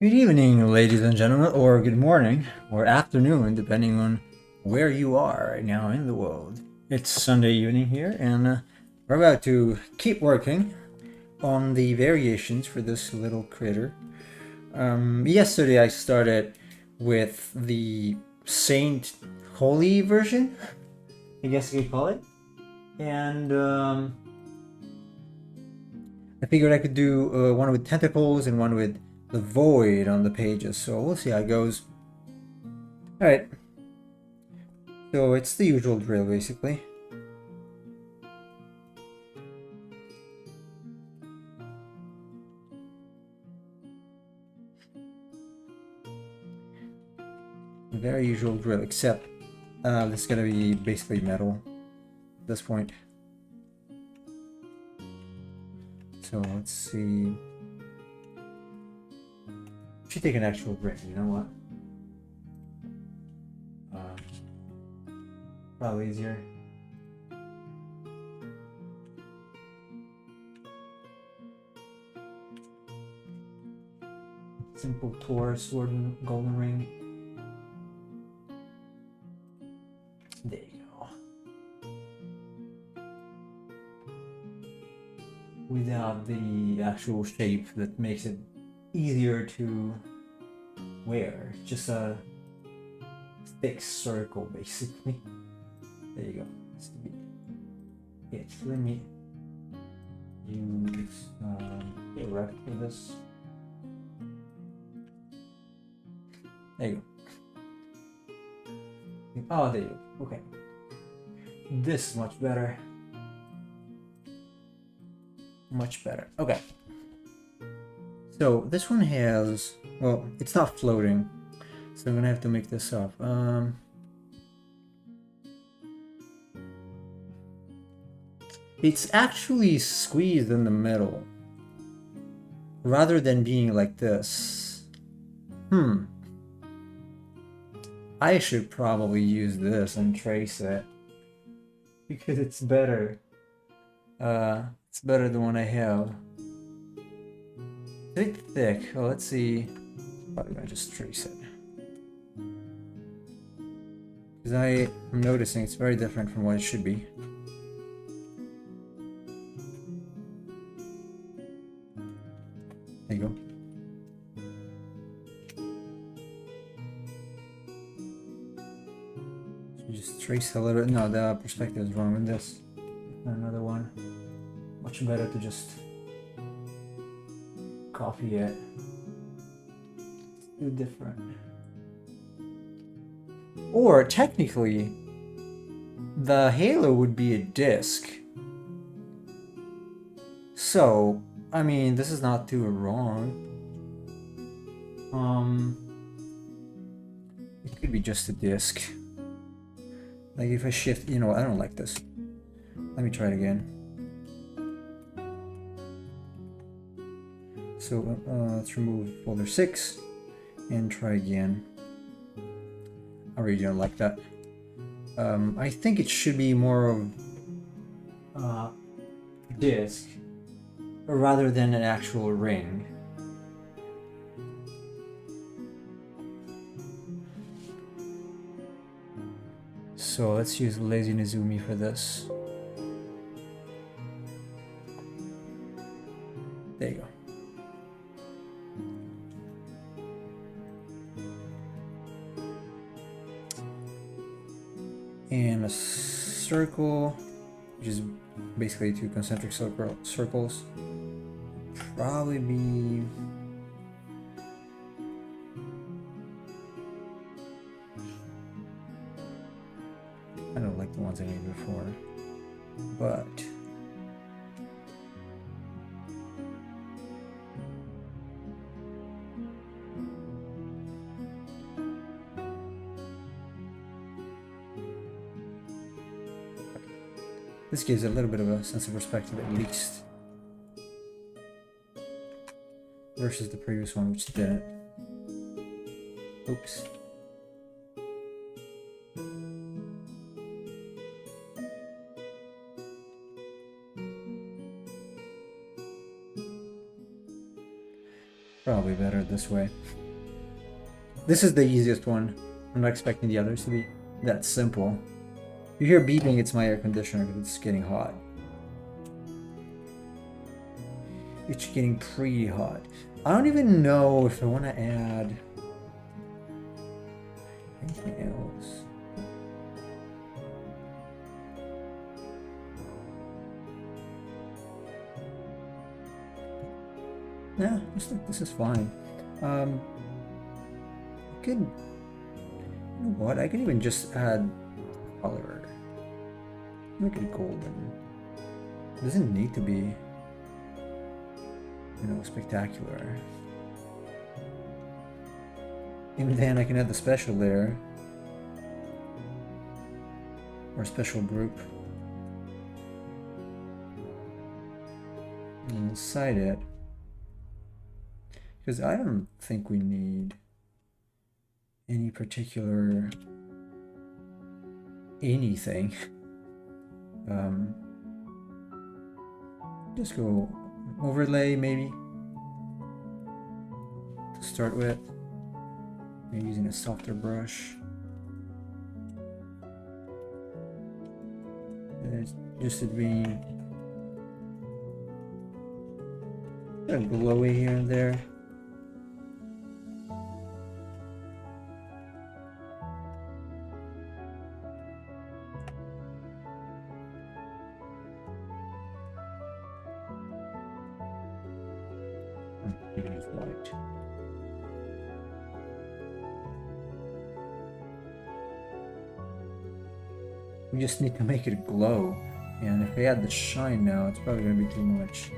Good evening, ladies and gentlemen, or good morning, or afternoon, depending on where you are right now in the world. It's Sunday evening here, and we're about to keep working on the variations for this little critter. Yesterday I started with the Saint Holy version, I guess you could call it, and I figured I could do one with tentacles and one with the void on the pages, so we'll see how it goes. Alright, so it's the usual drill basically. Very usual drill, except this is gonna be basically metal at this point. So let's see. Should take an actual break, you know what? Probably easier. Simple Tor sword and golden ring. There you go. Without the actual shape that makes it easier to wear. Just a thick circle basically. There you go. That's the it. Let me use erect for this. There you go. Oh, there you go. Okay. This is much better. Much better. Okay. So this one has, well, it's not floating, so I'm gonna have to make this up. It's actually squeezed in the middle, rather than being like this. I should probably use this and trace it, because it's better. It's better than what I have. It's a bit thick. Well, let's see. Probably gonna just trace it. Because I am noticing it's very different from what it should be. There you go. So just trace a little bit. No, the perspective is wrong with this. Another one. Much better to just copy it. Do different. Or technically, the halo would be a disc. So, I mean, this is not too wrong. It could be just a disc. Like if I shift, you know, I don't like this. Let me try it again. So let's remove folder 6 and try again. I really don't like that. I think it should be more of disc rather than an actual ring. So let's use Lazy Nizumi for this. There you go. And a circle, which is basically two concentric circles. Probably be I don't like the ones I made before, but this gives a little bit of a sense of perspective at least, versus the previous one which didn't. Oops. Probably better this way. This is the easiest one. I'm not expecting the others to be that simple. If you hear beeping, it's my air conditioner because it's getting hot. It's getting pretty hot. I don't even know if I want to add anything else. Yeah, this is fine. I could, you know what? I can even just add color. Make it golden. It doesn't need to be, you know, spectacular. And then I can add the special layer or special group inside it. Because I don't think we need any particular anything. Just go overlay maybe to start with. Maybe using a softer brush. And just it being kind of glowy here and there. White. We just need to make it glow, and if we add the shine now, it's probably going to be too much.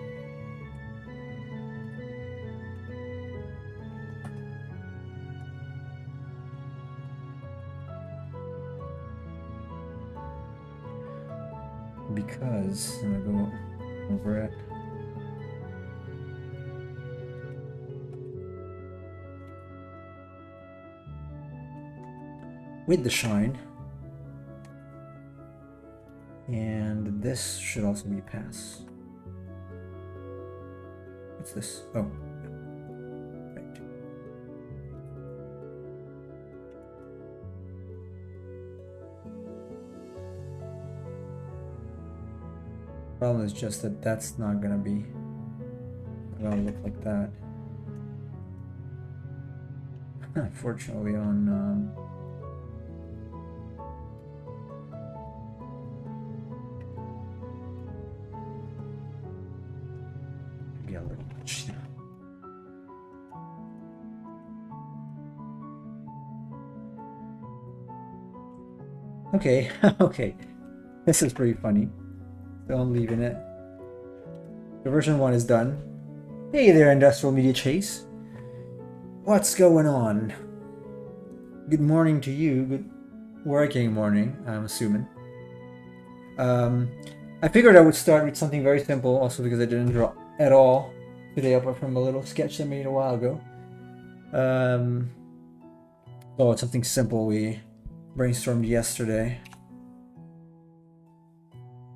Because I'm going to go over it. With the shine, and this should also be pass. What's this? Oh, right. Problem is just that that's not gonna be gonna look like that. Unfortunately, on a little much. Okay, okay. This is pretty funny. So I'm leaving it. The version 1 is done. Hey there, Industrial Media Chase. What's going on? Good morning to you. Good working morning, I'm assuming. I figured I would start with something very simple, also because I didn't draw at all today, apart from a little sketch I made a while ago. Oh, it's something simple we brainstormed yesterday.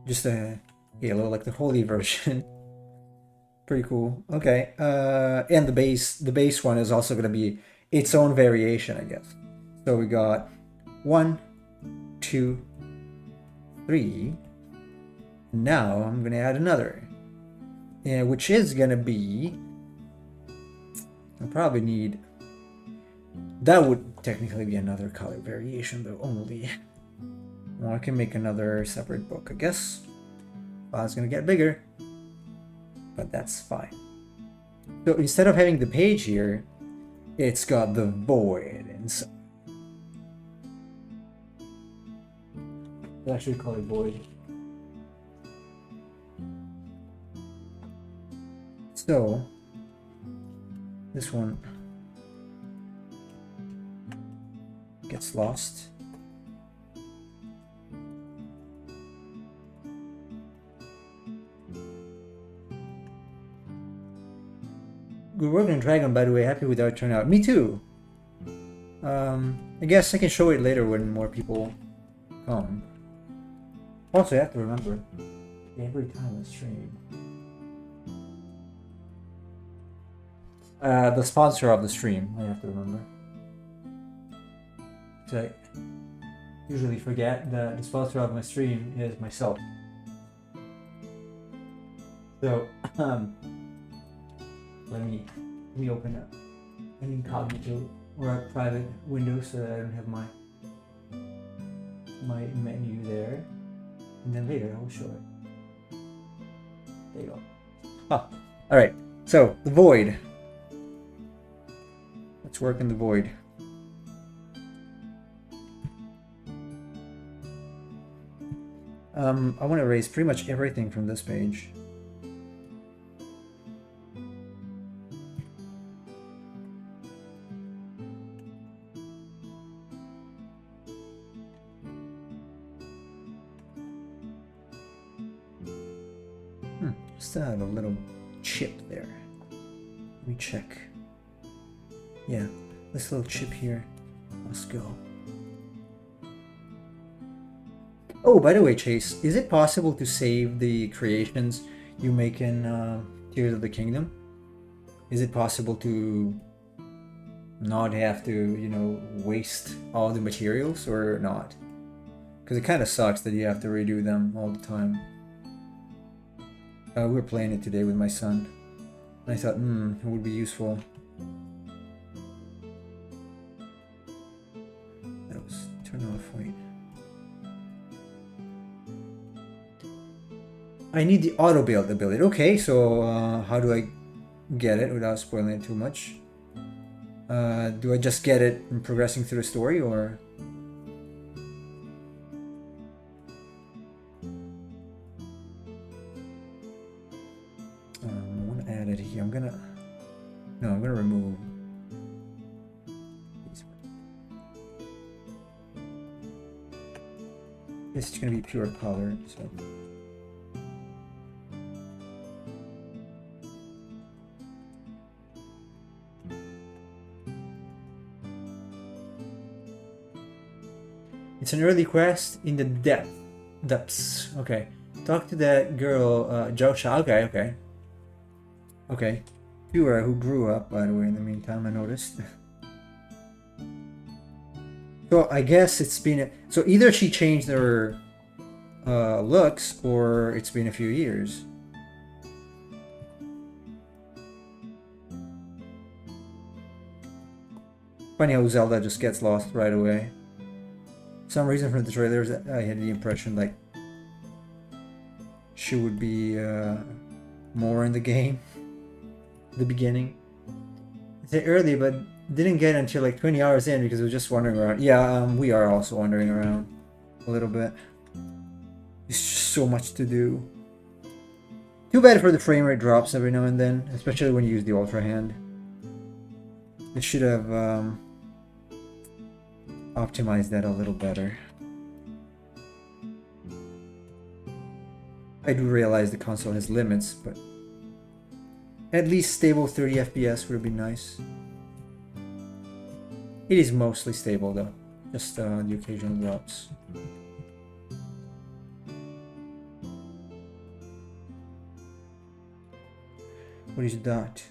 Just a Halo, like the holy version. Pretty cool. Okay, and the base one is also going to be its own variation, I guess. So we got 1, 2, 3. Now I'm going to add another. Which is gonna be, I'll probably need, that would technically be another color variation though only. Well, I can make another separate book, I guess. Well, it's gonna get bigger, but that's fine. So instead of having the page here, it's got the void inside. I'll actually call it void. So, this one gets lost. Good work on Dragon, by the way. Happy with our turnout. Me too. I guess I can show it later when more people come. Also, you have to remember, every time I stream, The sponsor of the stream, I have to remember. So I usually forget that the sponsor of my stream is myself. So, let me open up an incognito or a private window so that I don't have my menu there, and then later I'll show it. There you go. Ah, all right. So the void. Let's work in the void. I want to erase pretty much everything from this page. Still have a little chip there. Let me check. Yeah, this little chip here must go. Oh, by the way, Chase, is it possible to save the creations you make in Tears of the Kingdom? Is it possible to not have to, you know, waste all the materials or not? Because it kind of sucks that you have to redo them all the time. We were playing it today with my son. And I thought, it would be useful. That was turn off, wait. I need the auto build ability. Okay, so how do I get it without spoiling it too much? Do I just get it in progressing through the story, or? I want to add it here. I'm gonna remove these. This is gonna be pure color, so. It's an early quest in the depths. Okay. Talk to that girl, Josha. Okay. Pura, who grew up, by the way, in the meantime, I noticed. So I guess it's been... So either she changed her looks, or it's been a few years. Funny how Zelda just gets lost right away. For some reason from the trailers, I had the impression like she would be more in the game at the beginning. It's early, but didn't get until like 20 hours in because we were just wandering around. Yeah, we are also wandering around a little bit. There's just so much to do. Too bad for the frame rate drops every now and then, especially when you use the Ultra Hand. It should have optimized that a little better. I do realize the console has limits, but at least stable 30 FPS would be nice. It is mostly stable though, just the occasional drops. What is that?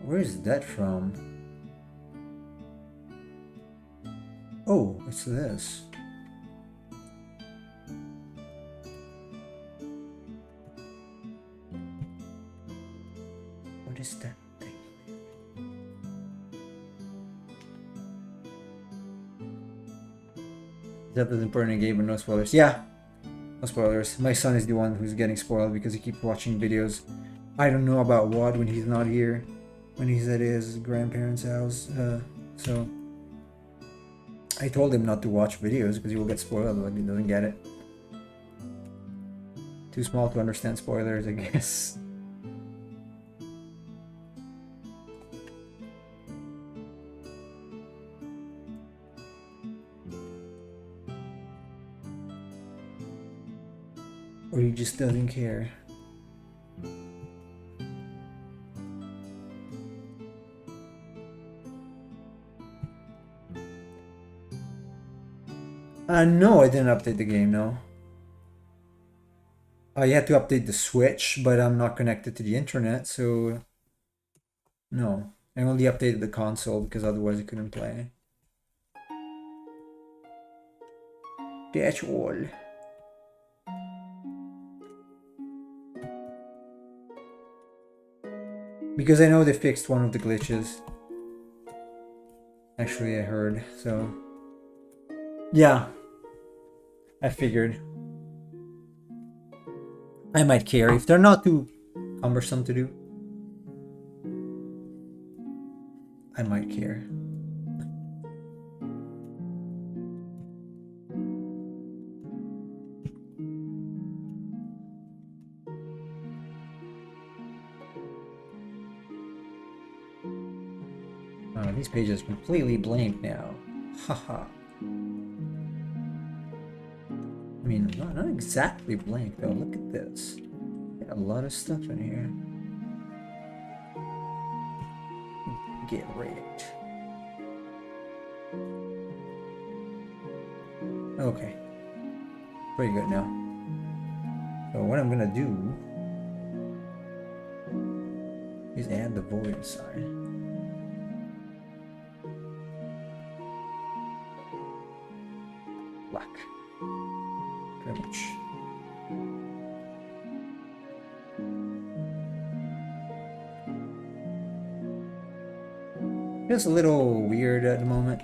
Where is that from? Oh, it's this. What is that thing? That doesn't burn a game, but no spoilers. Yeah, no spoilers. My son is the one who's getting spoiled because he keeps watching videos. I don't know about what when he's not here, when he's at his grandparents' house. So I told him not to watch videos because he will get spoiled, but he doesn't get it. Too small to understand spoilers, I guess. Or he just doesn't care. No, I didn't update the game, no. I had to update the Switch, but I'm not connected to the internet, so no. I only updated the console because otherwise I couldn't play. That's all. Because I know they fixed one of the glitches. Actually, I heard, so... Yeah. I figured. I might care if they're not too cumbersome to do. I might care. Oh, these pages completely blank now. Haha. I mean, not exactly blank though. Look at this. Got a lot of stuff in here. Get rigged. Okay. Pretty good now. So what I'm gonna do is add the void inside. Black. Pretty much. It's a little weird at the moment.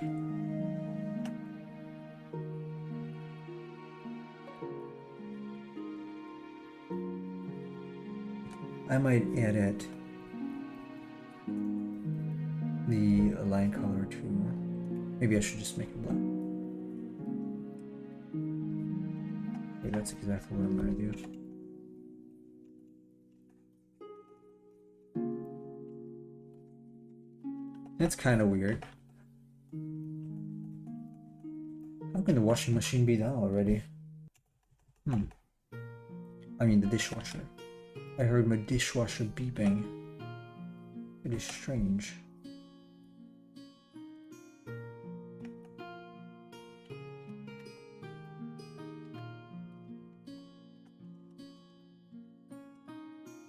I might edit the line color to... Maybe I should just make it black. Okay, that's exactly what I'm gonna do. That's kind of weird. How can the washing machine be done already? I mean the dishwasher. I heard my dishwasher beeping. It is strange.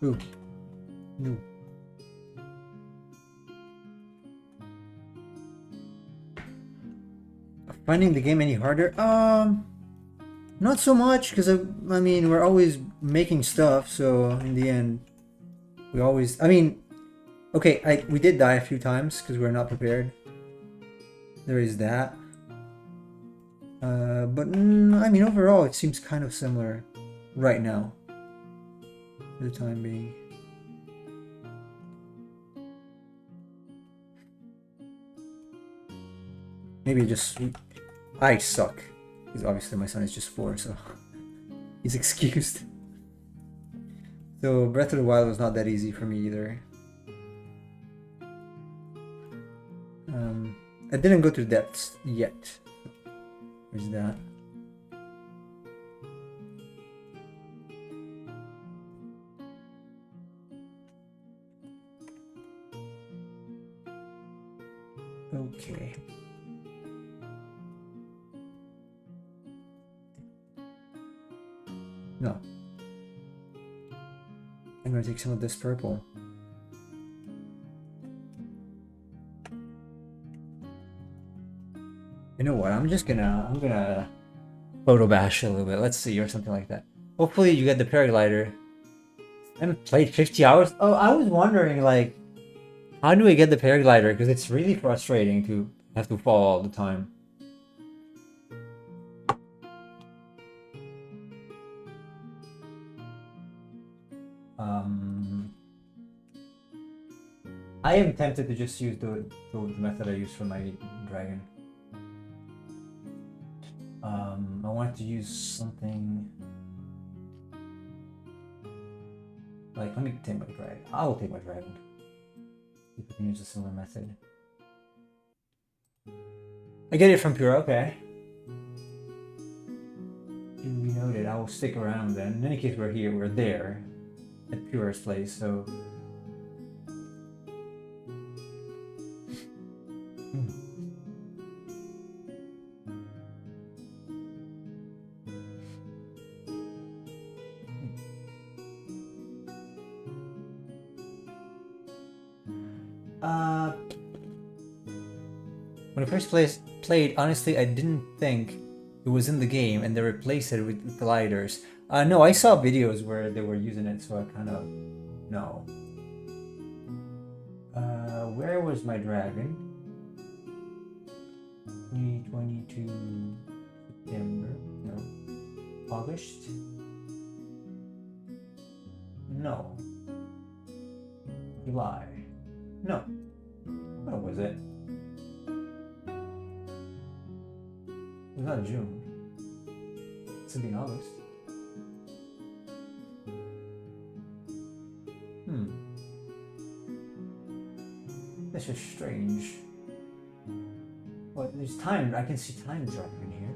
Ooh. No. Finding the game any harder? Not so much, because I mean, we're always making stuff, so in the end, we always... I mean, okay, we did die a few times, because we're not prepared. There is that. But, I mean, overall, it seems kind of similar right now. For the time being. Maybe just... I suck. Because obviously my son is just 4, so... he's excused. So, Breath of the Wild was not that easy for me either. I didn't go to the depths yet. Where's that? Okay. No. I'm gonna take some of this purple. You know what? I'm gonna photo bash a little bit. Let's see, or something like that. Hopefully you get the paraglider. I haven't played 50 hours. Oh, I was wondering, like, how do I get the paraglider? Because it's really frustrating to have to fall all the time. I am tempted to just use the method I use for my dragon. I want to use something like, let me take my dragon. I will take my dragon. If we can use a similar method. I get it from Pure, okay. Duly noted, I will stick around then. In any case, we're here, we're there at Pure's place, so. Uh, when I first played, honestly, I didn't think it was in the game, and they replaced it with gliders. No, I saw videos where they were using it, so I kind of know. Where was my dragon? 2022 September. No. August? No. July? No. What was it? It was not June. It's in August. This is strange. What? There's time. I can see time dropping in here.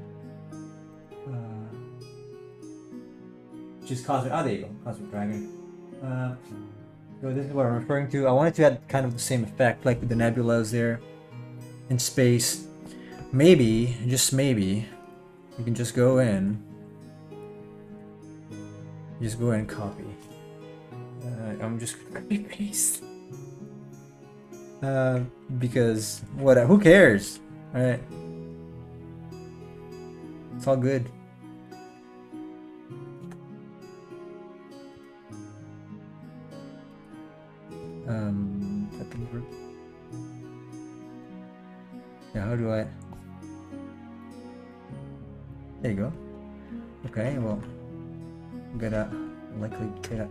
Just Cosmic. Oh, there you go. Cosmic Dragon. So this is what I'm referring to. I wanted to add kind of the same effect, like with the nebulas there in space. Maybe, just maybe, you can just go in. Just go and copy. I'm just gonna copy paste. Because what? Who cares? All right, it's all good. Yeah, how do I? There you go. Okay, well, I'm gonna likely get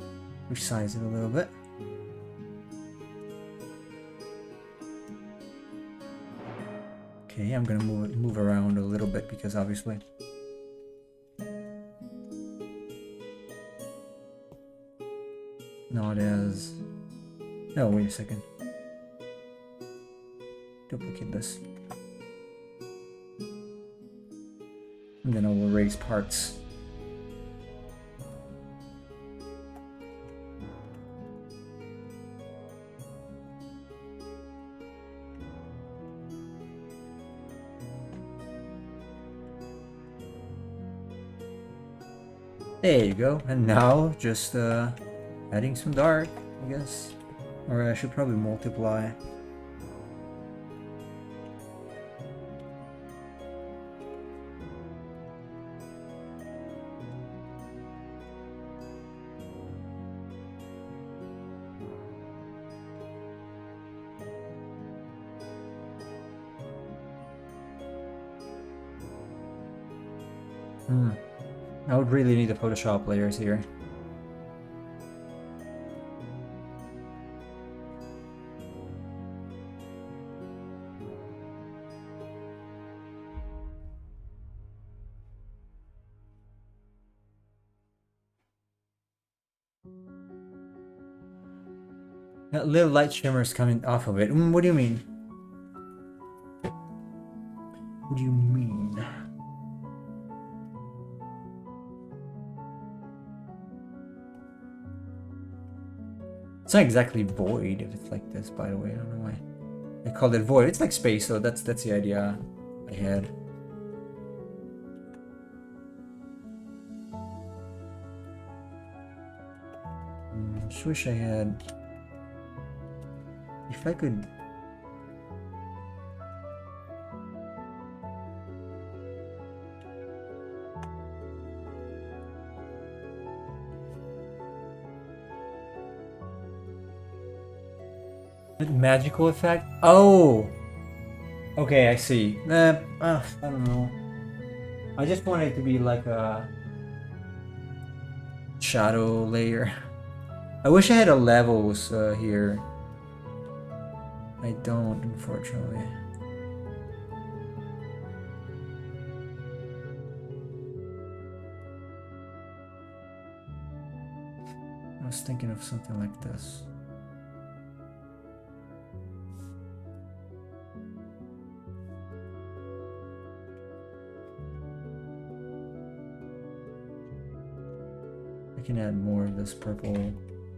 resize it a little bit. Okay, I'm gonna move around a little bit because obviously. Not as. No, wait a second. Duplicate this. And then I'll erase parts. There you go. And now just adding some dark, I guess. Or I should probably multiply. I would really need the Photoshop layers here. That little light shimmers coming off of it. What do you mean? What do you mean? It's not exactly void if it's like this, by the way. I don't know why I called it void. It's like space, so that's the idea I had. Just wish I had. If I could. Magical effect? Oh! Okay, I see. I don't know. I just want it to be like a shadow layer. I wish I had a levels here. I don't, unfortunately. I was thinking of something like this. I can add more of this purple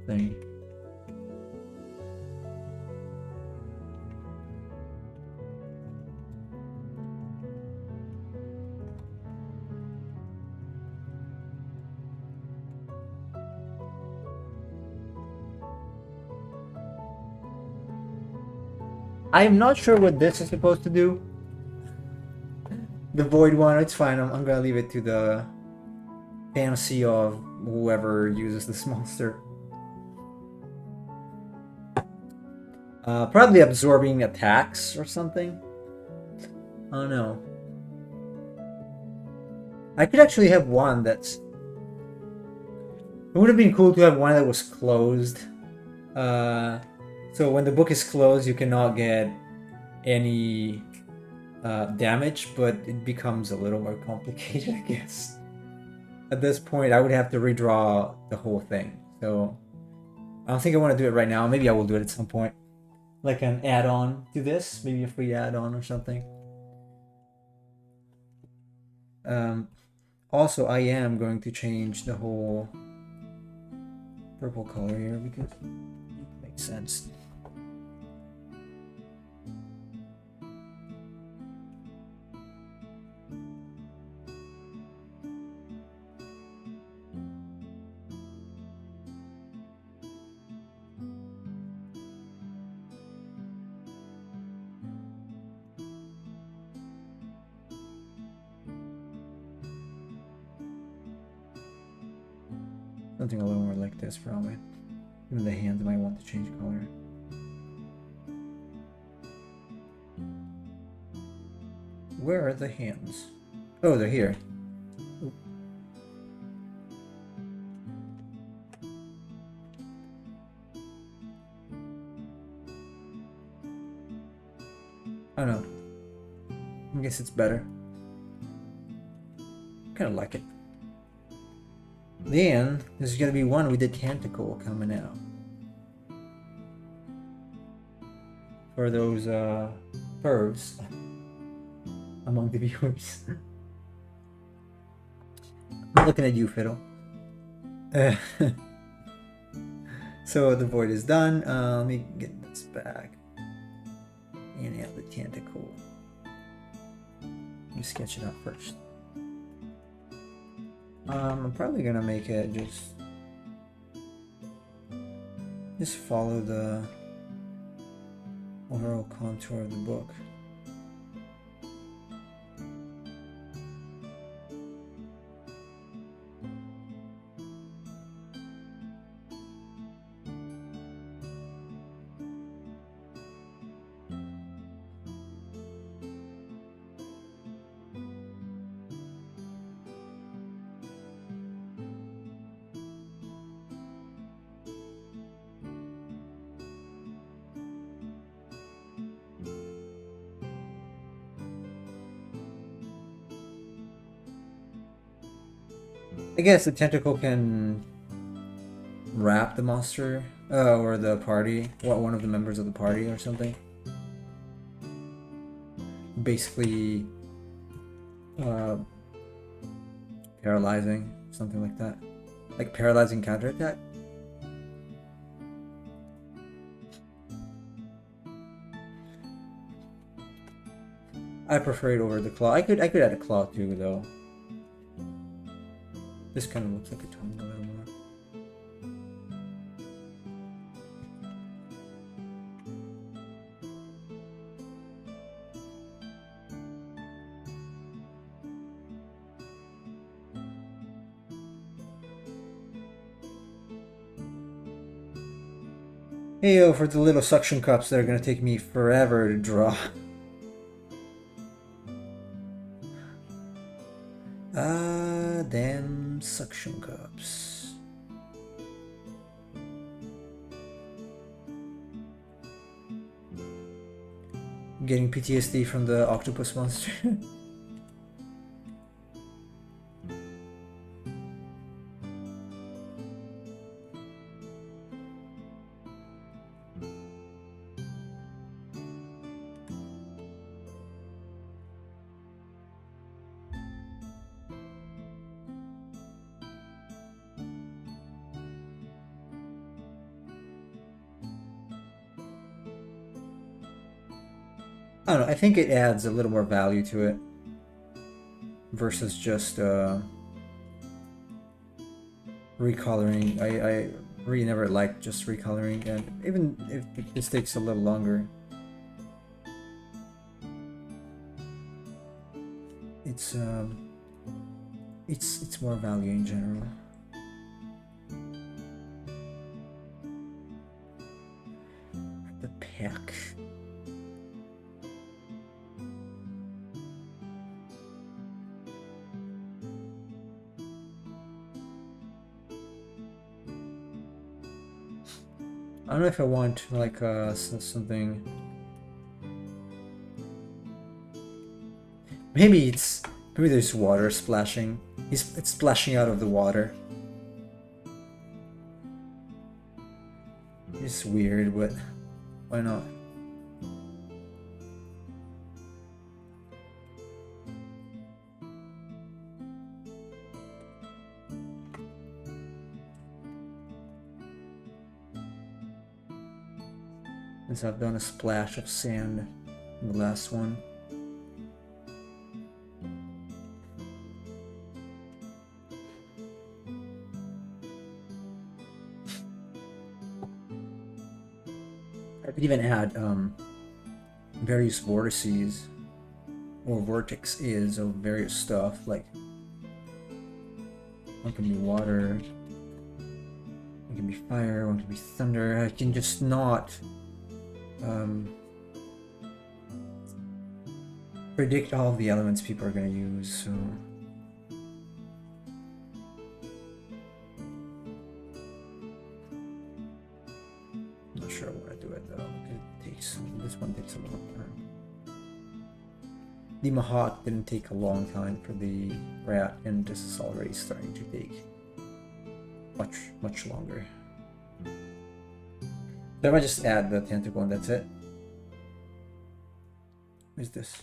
thing. I'm not sure what this is supposed to do. The void one, it's fine. I'm gonna leave it to the fantasy of whoever uses this monster. Probably absorbing attacks or something. I don't know. I could actually have one that's... It would have been cool to have one that was closed. So when the book is closed, you cannot get any damage, but it becomes a little more complicated, I guess. At this point, I would have to redraw the whole thing. So I don't think I want to do it right now. Maybe I will do it at some point. Like an add-on to this, maybe a free add-on or something. Also, I am going to change the whole purple color here because it makes sense. Something a little more like this, probably. Even the hands might want to change color. Where are the hands? Oh, they're here. I don't know. I guess it's better. Kind of like it. Then there's gonna be one with the tentacle coming out for those pervs among the viewers. I'm looking at you, Fiddle. So the void is done. Let me get this back. And yeah, the tentacle. Let me sketch it out first. I'm probably gonna make it just follow the overall contour of the book. I guess the tentacle can wrap the monster or the party, one of the members of the party or something. Basically paralyzing, something like that. Like paralyzing counterattack. I prefer it over the claw. I could add a claw too though. This kind of looks like a tongue a little more. Hey yo, for the little suction cups that are gonna take me forever to draw. Damn suction cups. Getting PTSD from the octopus monster. I don't know, I think it adds a little more value to it versus just recoloring. I really never liked just recoloring, and even if this takes a little longer, it's more value in general. The pack. I don't know if I want like something. Maybe there's water splashing. It's splashing out of the water. It's weird, but why not? Since I've done a splash of sand in the last one. I could even add various vortices or vortexes of various stuff, like one can be water, one can be fire, one can be thunder. I can just not predict all of the elements people are going to use, so I'm not sure I want to do it though. This one takes a long time. The Mahat didn't take a long time for the rat, and this is already starting to take much longer. So I might just add the tentacle and that's it. What is this?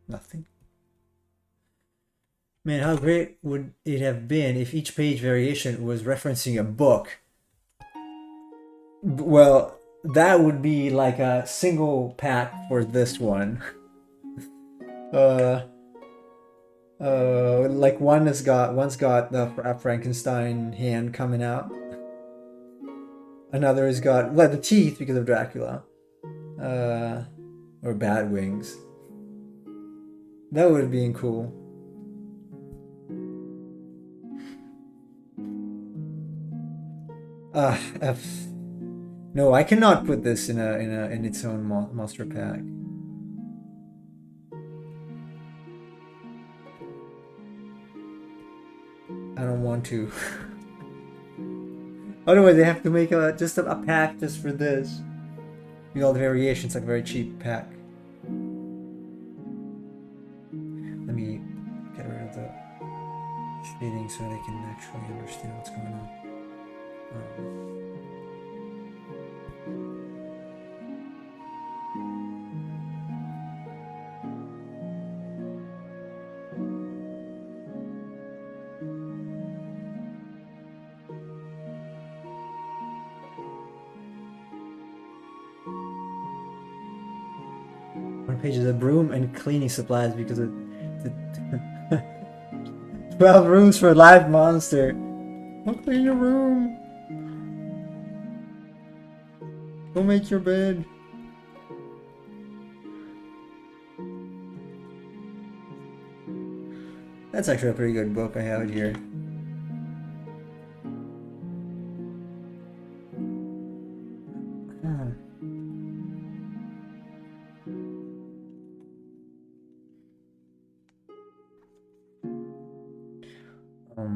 Nothing. Man, how great would it have been if each page variation was referencing a book? Well, that would be like a single pack for this one. Like one's got the Frankenstein hand coming out. Another has got like the teeth because of Dracula, or bat wings. That would have been cool. No, I cannot put this in its own monster pack. I don't want to. Otherwise, they have to make just a pack just for this. With all the variations, like a very cheap pack. Let me get rid of the shading so they can actually understand what's going on. Pages of broom and cleaning supplies because of 12 rooms for a live monster. Go clean your room. Go make your bed. That's actually a pretty good book I have here.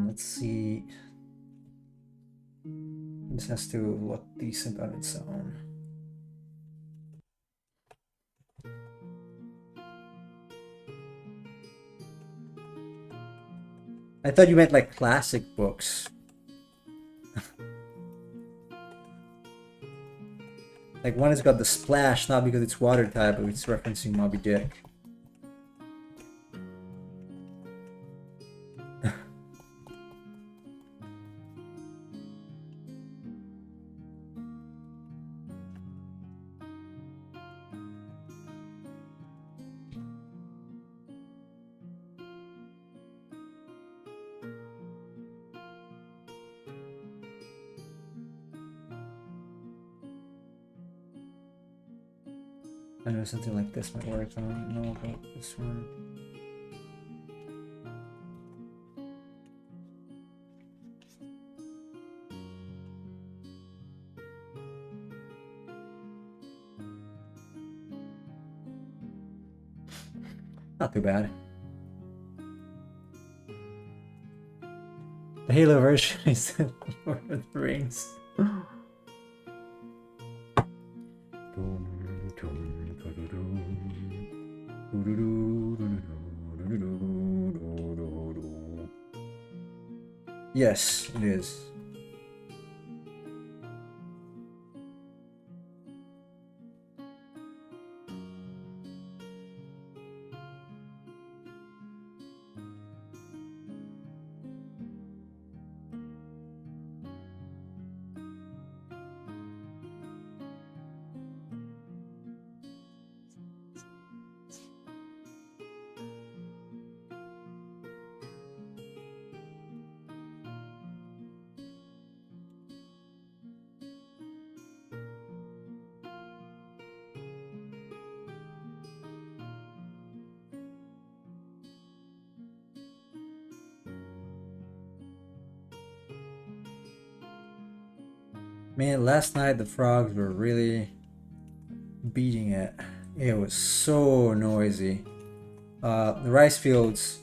Let's see. This has to look decent on its own. I thought you meant like classic books. Like one has got the splash, not because it's water type, but it's referencing Moby Dick. I know something like this might work. I don't know about this one. Not too bad. The Halo version is Lord of the Rings. Yes, it is. Man, last night the frogs were really beating it. It was so noisy. The rice fields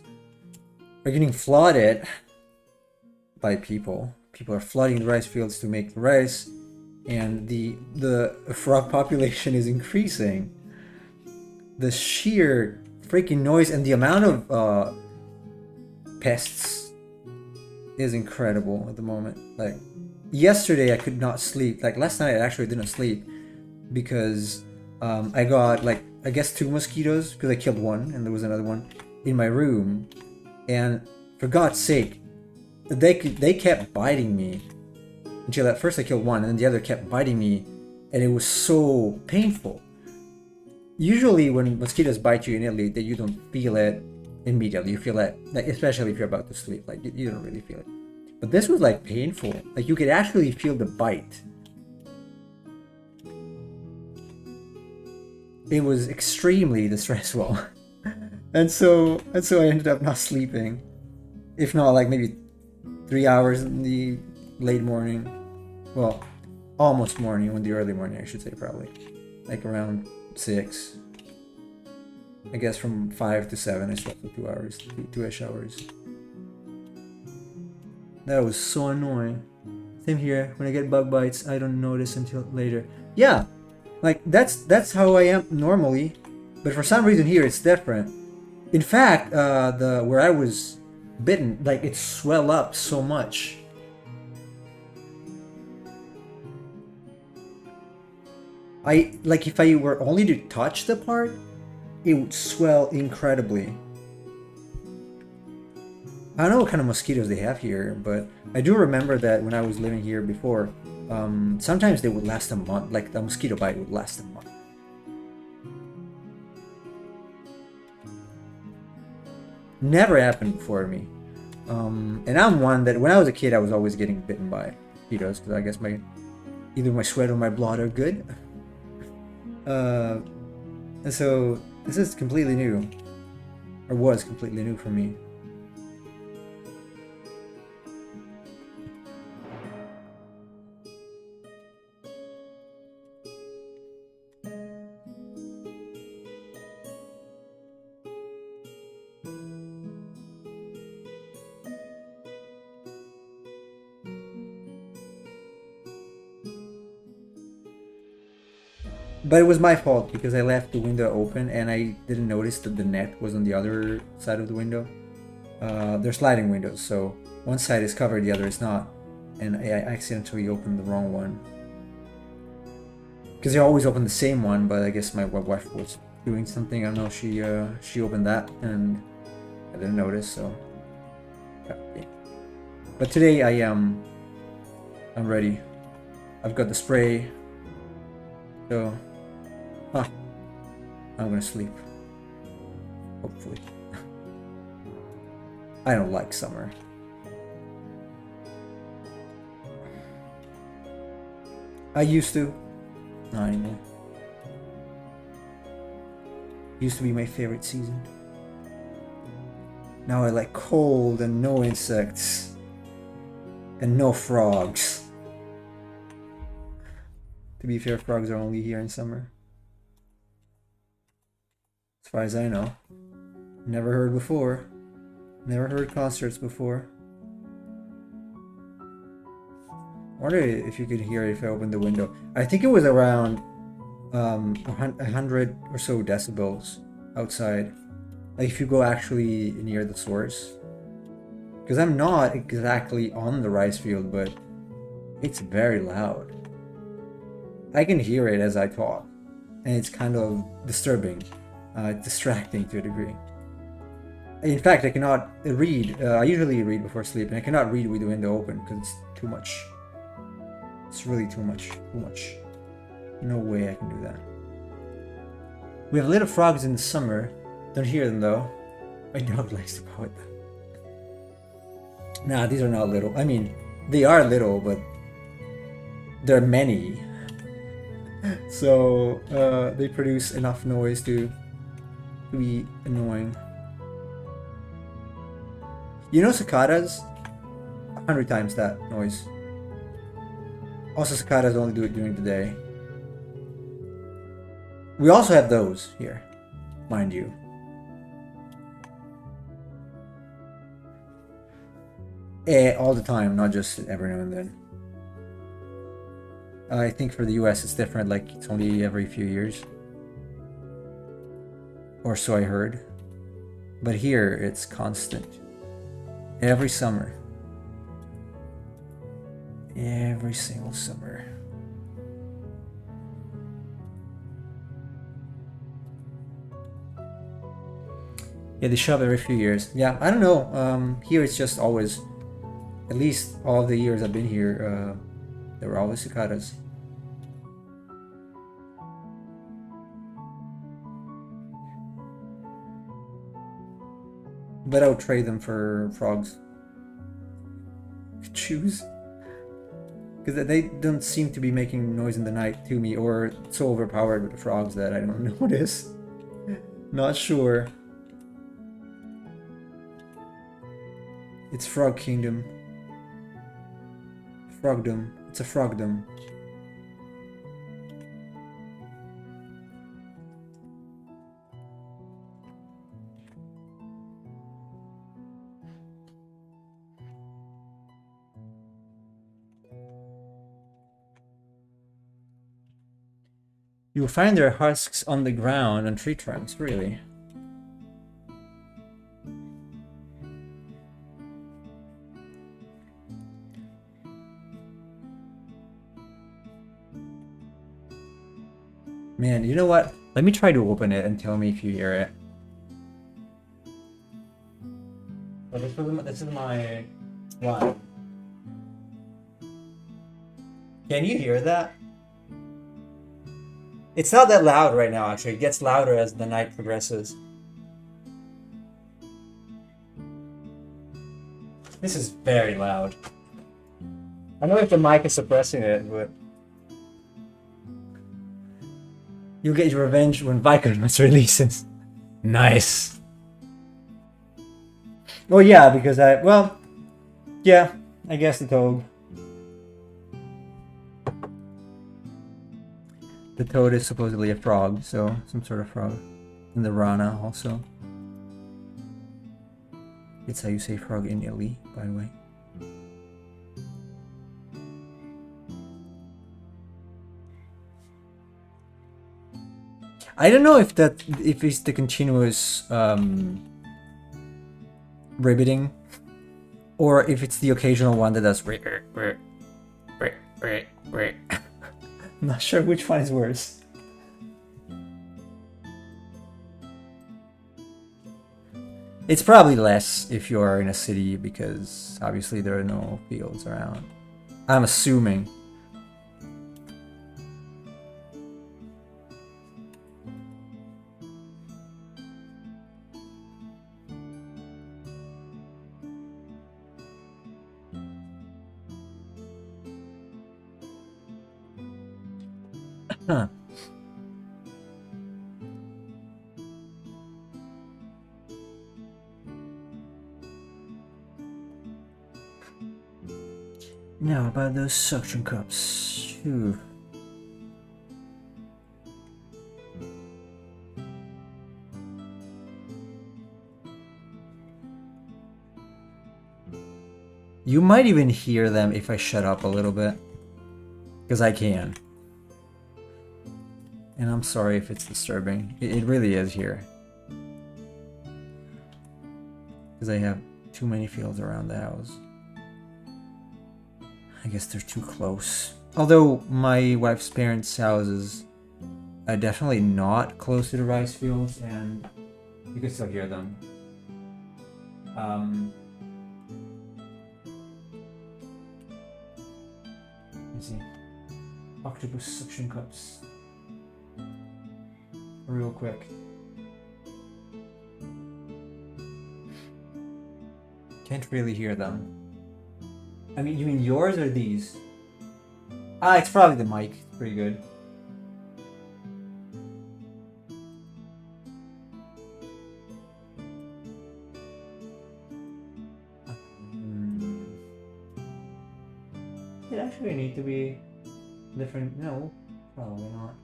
are getting flooded by people. People are flooding the rice fields to make the rice, and the frog population is increasing. The sheer freaking noise and the amount of pests is incredible at the moment. Like yesterday I could not sleep. Like last night I actually didn't sleep because I got like I guess 2 mosquitoes because I killed one and there was another one in my room, and for God's sake, they kept biting me until at first I killed one and then the other kept biting me, and it was so painful. Usually when mosquitoes bite you in Italy, that you don't feel it immediately. You feel it, like, especially if you're about to sleep, like you don't really feel it. But this was like painful. Like you could actually feel the bite. It was extremely distressful. and so I ended up not sleeping. If not like maybe 3 hours in the late morning. Well, almost morning, in the early morning I should say, probably. Like around 6. I guess from 5 to 7 I slept for 2 hours, 2-ish hours. That was so annoying. Same here. When I get bug bites, I don't notice until later. Yeah, like that's how I am normally, but for some reason here it's different. In fact, the where I was bitten, like it swelled up so much. Like if I were only to touch the part, it would swell incredibly. I don't know what kind of mosquitoes they have here, but I do remember that when I was living here before, sometimes they would last a month. Like the mosquito bite would last a month. Never happened before me. And I'm one that when I was a kid, I was always getting bitten by mosquitoes because I guess either my sweat or my blood are good. And so this is completely new, or was completely new for me. But it was my fault because I left the window open and I didn't notice that the net was on the other side of the window. They're sliding windows, so one side is covered, the other is not. And I accidentally opened the wrong one. Because I always open the same one, but I guess my wife was doing something. I don't know, she opened that and I didn't notice, so... Okay. But today I'm ready. I've got the spray, so... I'm gonna sleep. Hopefully. I don't like summer. I used to. Not anymore. Used to be my favorite season. Now I like cold and no insects. And no frogs. To be fair, frogs are only here in summer. As far as I know. Never heard before. Never heard concerts before. I wonder if you could hear it if I opened the window. I think it was around 100 or so decibels outside. Like if you go actually near the source. Because I'm not exactly on the rice field, but it's very loud. I can hear it as I talk, and it's kind of disturbing, distracting to a degree. In fact, I cannot read. I usually read before sleep, and I cannot read with the window open because it's too much. It's really too much. Too much. No way I can do that. We have little frogs in the summer. Don't hear them though. My dog likes to pout them. Nah, these are not little. I mean, they are little, but there are many. So they produce enough noise to be annoying. You know cicadas? 100 times that noise. Also, cicadas only do it during the day. We also have those here, mind you. All the time, not just every now and then. I think for the US it's different, like it's only every few years. Or so I heard. But here it's constant. Every summer. Every single summer. Yeah, they show up every few years. Yeah, I don't know. Here it's just always, at least all the years I've been here, there were always cicadas. But I would trade them for frogs. Choose. Because they don't seem to be making noise in the night to me, or so overpowered with the frogs that I don't notice. Not sure. It's Frog Kingdom. Frogdom. It's a frogdom. You will find their husks on the ground on tree trunks, really. Man, you know what? Let me try to open it and tell me if you hear it. Well, this is my one. Can you hear that? It's not that loud right now, actually. It gets louder as the night progresses. This is very loud. I don't know if the mic is suppressing it, but... You'll get your revenge when Vicodmus releases. Nice. Oh yeah, because yeah, I guess the toad. The toad is supposedly a frog, so some sort of frog. And the rana also. It's how you say frog in Italy, by the way. I don't know if it's the continuous ribbiting, or if it's the occasional one that does. I'm not sure which one is worse. It's probably less if you're in a city because obviously there are no fields around. I'm assuming. Huh. Now about those suction cups. Phew. You might even hear them if I shut up a little bit. Because I can. And I'm sorry if it's disturbing. It really is here. Because I have too many fields around the house. I guess they're too close. Although my wife's parents' house is definitely not close to the rice fields, and you can still hear them. Let me see. Octopus suction cups. Real quick. Can't really hear them. I mean, you mean yours or these? Ah, it's probably the mic. It's pretty good. It actually need to be different. No, probably not.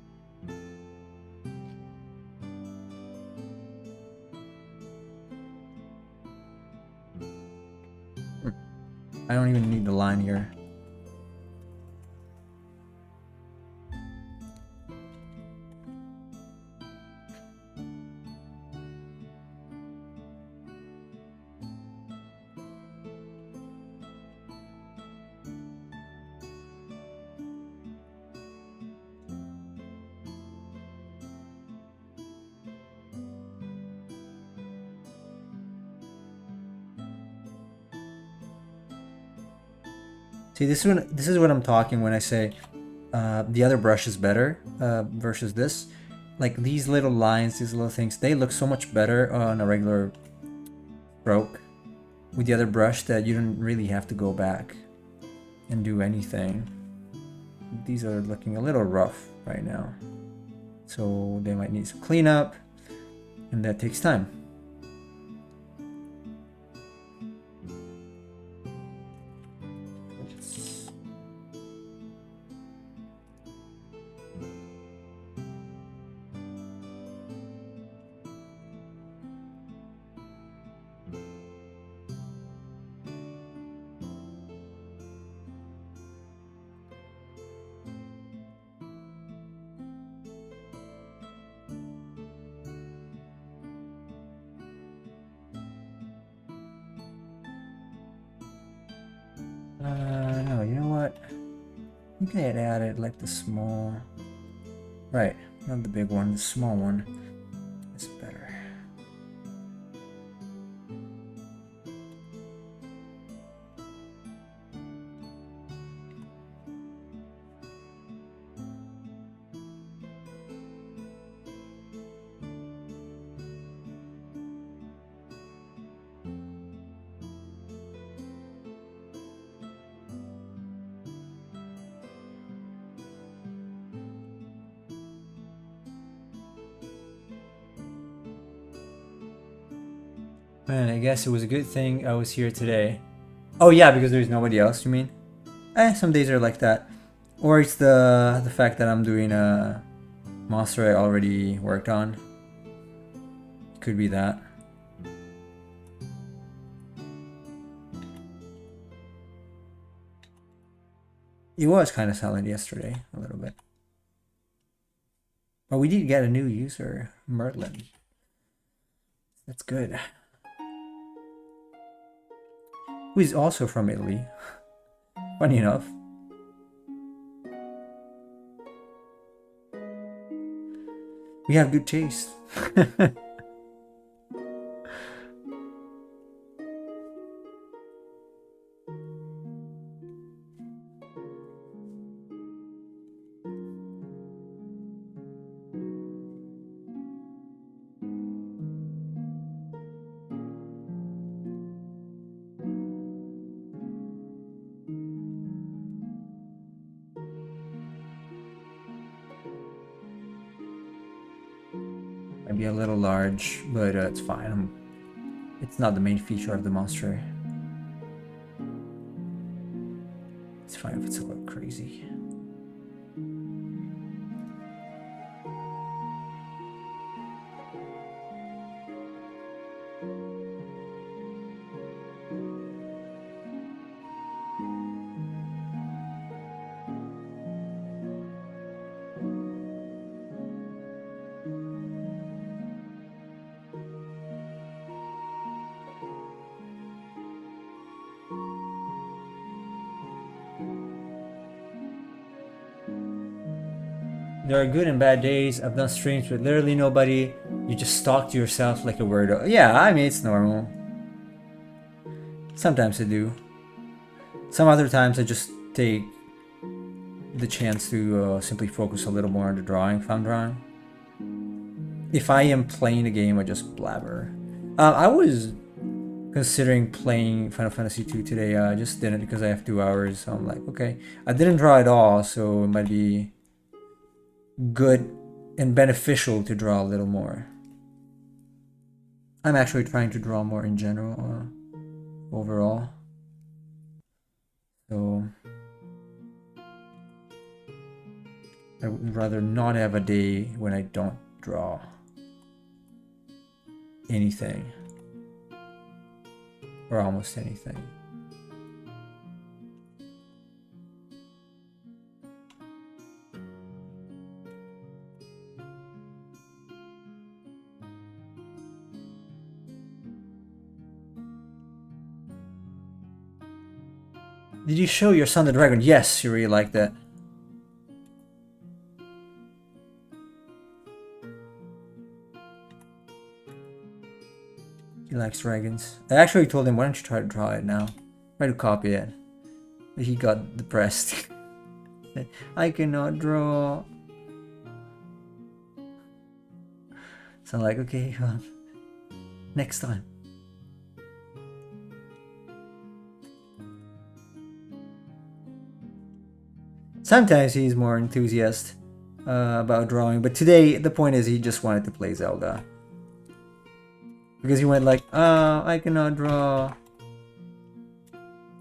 I don't even need the line here. See, this is what I'm talking when I say the other brush is better versus this. Like these little lines, these little things, they look so much better on a regular stroke with the other brush that you don't really have to go back and do anything. These are looking a little rough right now, so they might need some cleanup, and that takes time. No, you know what? I think I had added like the small... Right, not the big one, the small one is better. Man, I guess it was a good thing I was here today. Oh yeah, because there's nobody else, you mean? Some days are like that. Or it's the fact that I'm doing a monster I already worked on. Could be that. It was kind of silent yesterday, a little bit. But we did get a new user, Merlin. That's good. Who is also from Italy. Funny enough. We have good taste. Might be a little large, but it's fine. It's not the main feature of the monster. It's fine if it's a little crazy. There are good and bad days. I've done streams with literally nobody. You just talk to yourself like a weirdo. Yeah, I mean, it's normal. Sometimes I do. Some other times I just take the chance to simply focus a little more on the drawing if I'm drawing. If I am playing a game, I just blabber. I was considering playing Final Fantasy 2 today. I just didn't because I have 2 hours. So I'm like, okay. I didn't draw at all, so it might be good and beneficial to draw a little more. I'm actually trying to draw more in general, overall. So I would rather not have a day when I don't draw anything or almost anything. Did you show your son the dragon? Yes, you really like that. He likes dragons. I actually told him, why don't you try to draw it now? Try to copy it. But he got depressed. I cannot draw. So I'm like, okay, next time. Sometimes he's more enthusiastic about drawing, but today the point is he just wanted to play Zelda. Because he went like, I cannot draw.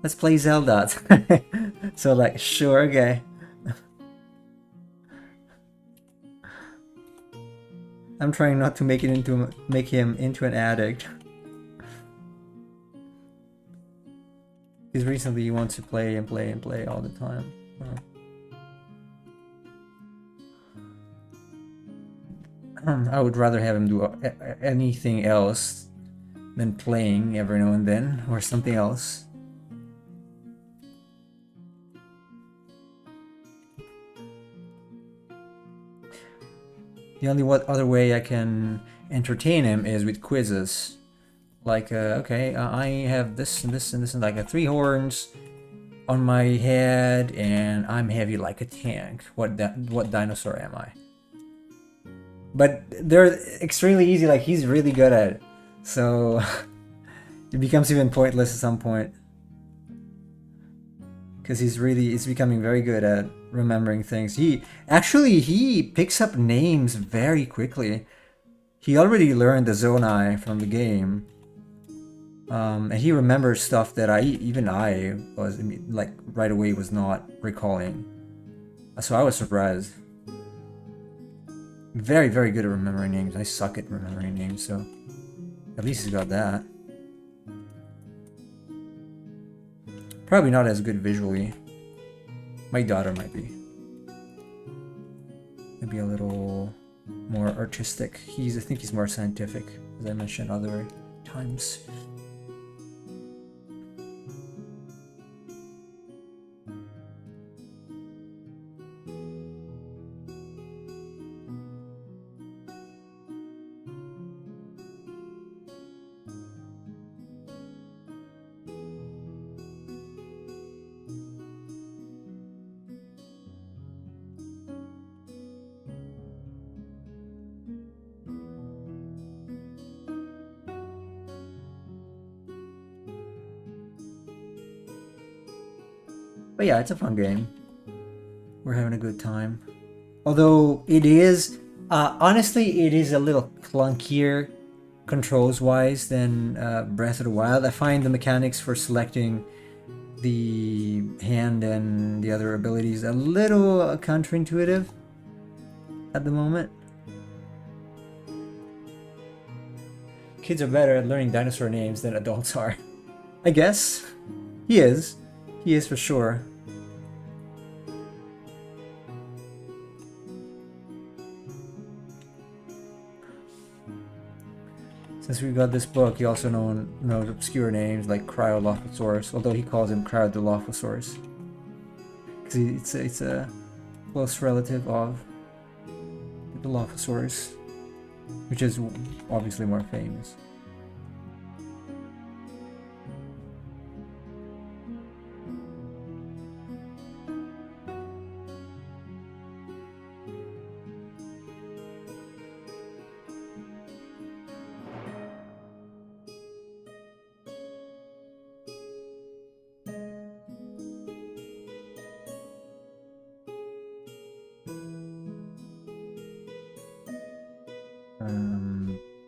Let's play Zelda. So like, sure, okay. I'm trying not to make him into an addict. Because recently he wants to play and play and play all the time. I would rather have him do anything else than playing every now and then, or something else. The only other way I can entertain him is with quizzes. Like, okay, I have this and this and this and like 3 horns on my head, and I'm heavy like a tank. What dinosaur am I? But they're extremely easy, like he's really good at it. So it becomes even pointless at some point. Because he's becoming very good at remembering things. He picks up names very quickly. He already learned the Zonai from the game. And he remembers stuff that I was like right away was not recalling. So I was surprised. Very, very good at remembering names. I suck at remembering names, so at least he's got that. Probably not as good visually. My daughter might be. Maybe a little more artistic. I think he's more scientific, as I mentioned other times. But yeah, it's a fun game. We're having a good time. Although it is, honestly, it is a little clunkier controls-wise than Breath of the Wild. I find the mechanics for selecting the hand and the other abilities a little counterintuitive at the moment. Kids are better at learning dinosaur names than adults are. I guess. He is. He is for sure. Since we got this book, he also knows obscure names like Cryolophosaurus, although he calls him Cryodilophosaurus. Because it's a close relative of Dilophosaurus, which is obviously more famous.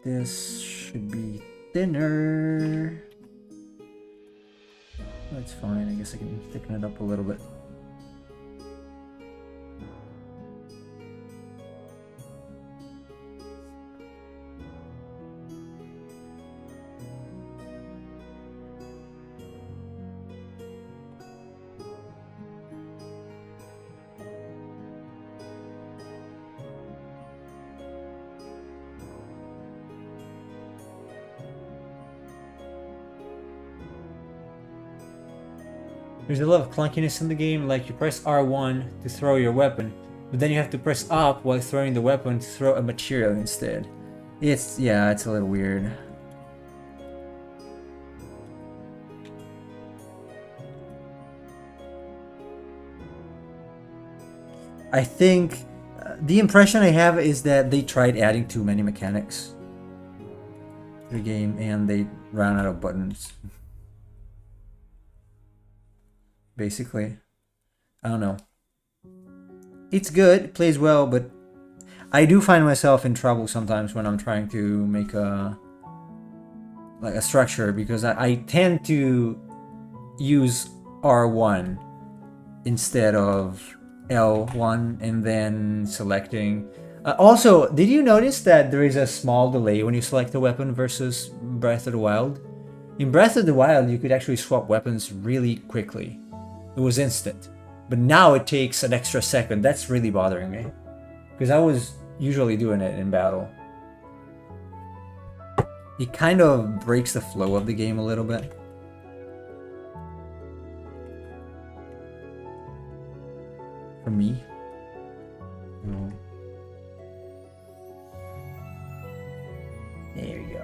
This should be thinner. That's fine. I guess I can thicken it up a little bit. There's a lot of clunkiness in the game, like you press R1 to throw your weapon, but then you have to press up while throwing the weapon to throw a material instead. It's a little weird. I think the impression I have is that they tried adding too many mechanics to the game and they ran out of buttons. Basically, I don't know. It's good, it plays well, but I do find myself in trouble sometimes when I'm trying to make a structure, because I tend to use R1 instead of L1 and then selecting. Also, did you notice that there is a small delay when you select a weapon versus Breath of the Wild? In Breath of the Wild, you could actually swap weapons really quickly. It was instant. But now it takes an extra second. That's really bothering me, because I was usually doing it in battle. It kind of breaks the flow of the game a little bit. For me. There you go.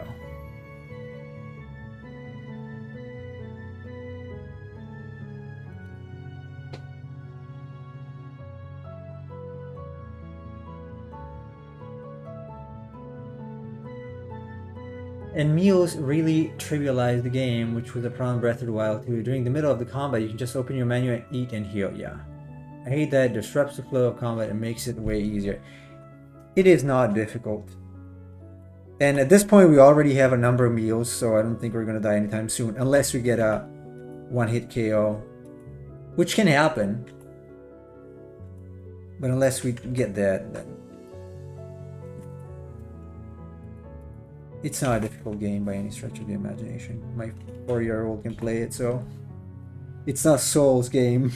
And meals really trivialize the game, which was a problem in Breath of the Wild too. During the middle of the combat, you can just open your menu and eat and heal. Yeah. I hate that it disrupts the flow of combat and makes it way easier. It is not difficult. And at this point, we already have a number of meals, so I don't think we're going to die anytime soon, unless we get a one-hit KO, which can happen. But unless we get that, then it's not a difficult game by any stretch of the imagination. My 4-year-old can play it, so it's not Souls game.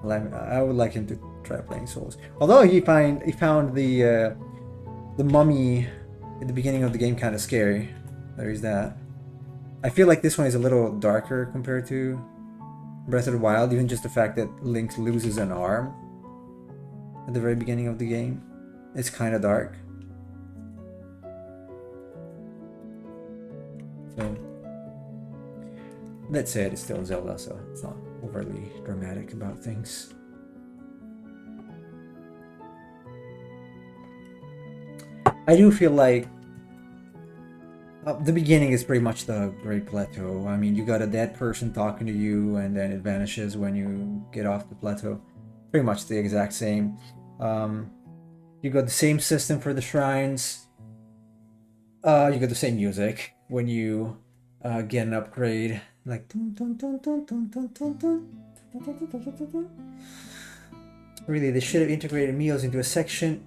I would like him to try playing Souls. Although he found the mummy at the beginning of the game kind of scary. There is that. I feel like this one is a little darker compared to Breath of the Wild. Even just the fact that Link loses an arm at the very beginning of the game. It's kind of dark. So that said, it's still Zelda, so it's not overly dramatic about things. I do feel like the beginning is pretty much the Great Plateau. I mean, you got a dead person talking to you, and then it vanishes when you get off the plateau. Pretty much the exact same. You got the same system for the shrines. You got the same music when you get an upgrade, like really, they should have integrated meals into a selection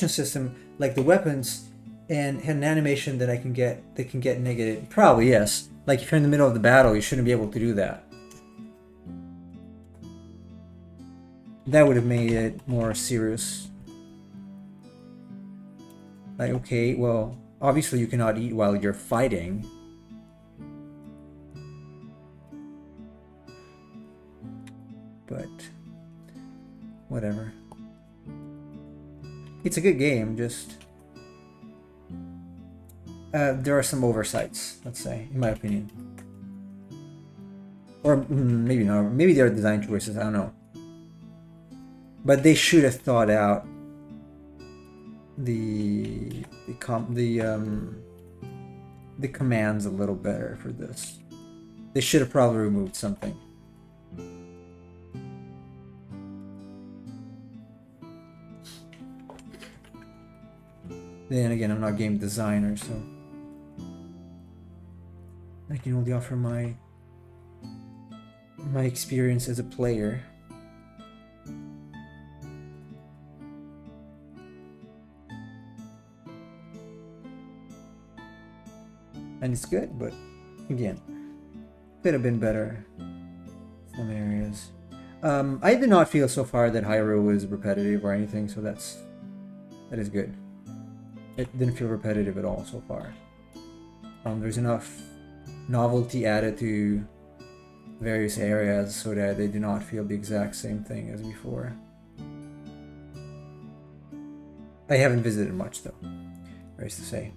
system like the weapons, and had an animation that can get negative. Probably yes. Like if you're in the middle of the battle, you shouldn't be able to do that. That would have made it more serious. Like, okay, well, obviously you cannot eat while you're fighting. But whatever. It's a good game, just there are some oversights, let's say, in my opinion. Or maybe not. Maybe they're design choices. I don't know. But they should have thought out the commands a little better for this. They should have probably removed something. Then again, I'm not a game designer, so I can only offer my experience as a player. And it's good, but again, could have been better in some areas. I did not feel so far that Hyrule was repetitive or anything, so that is good. It didn't feel repetitive at all so far. There's enough novelty added to various areas so that they do not feel the exact same thing as before. I haven't visited much though, nice to say.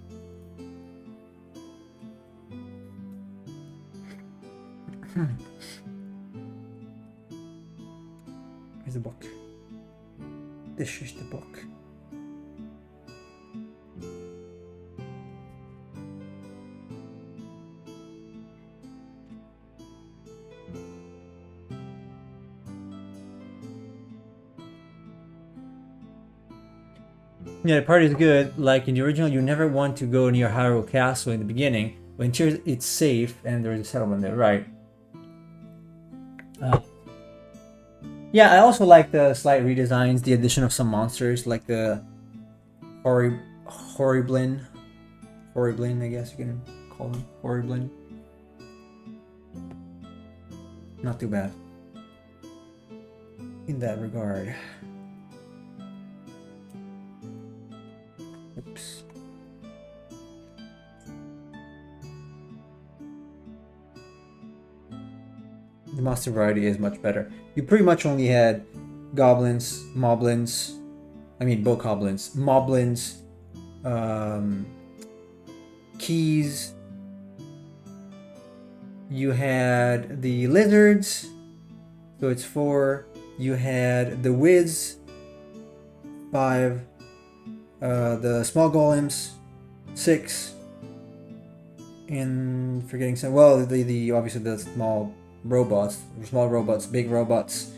Where's the book? This is the book. Yeah, the party is good. Like in the original, you never want to go near Hyrule Castle in the beginning. When it's safe and there's a settlement there, right? Yeah, I also like the slight redesigns, the addition of some monsters like the Horriblin, I guess you can call them Horriblin. Not too bad in that regard. Oops. The monster variety is much better. You pretty much only had goblins, moblins, bokoblins, moblins, keys. You had the lizards, so it's 4. You had the wiz, 5. The small golems, 6. And forgetting some. Well, the obviously the small robots, big robots.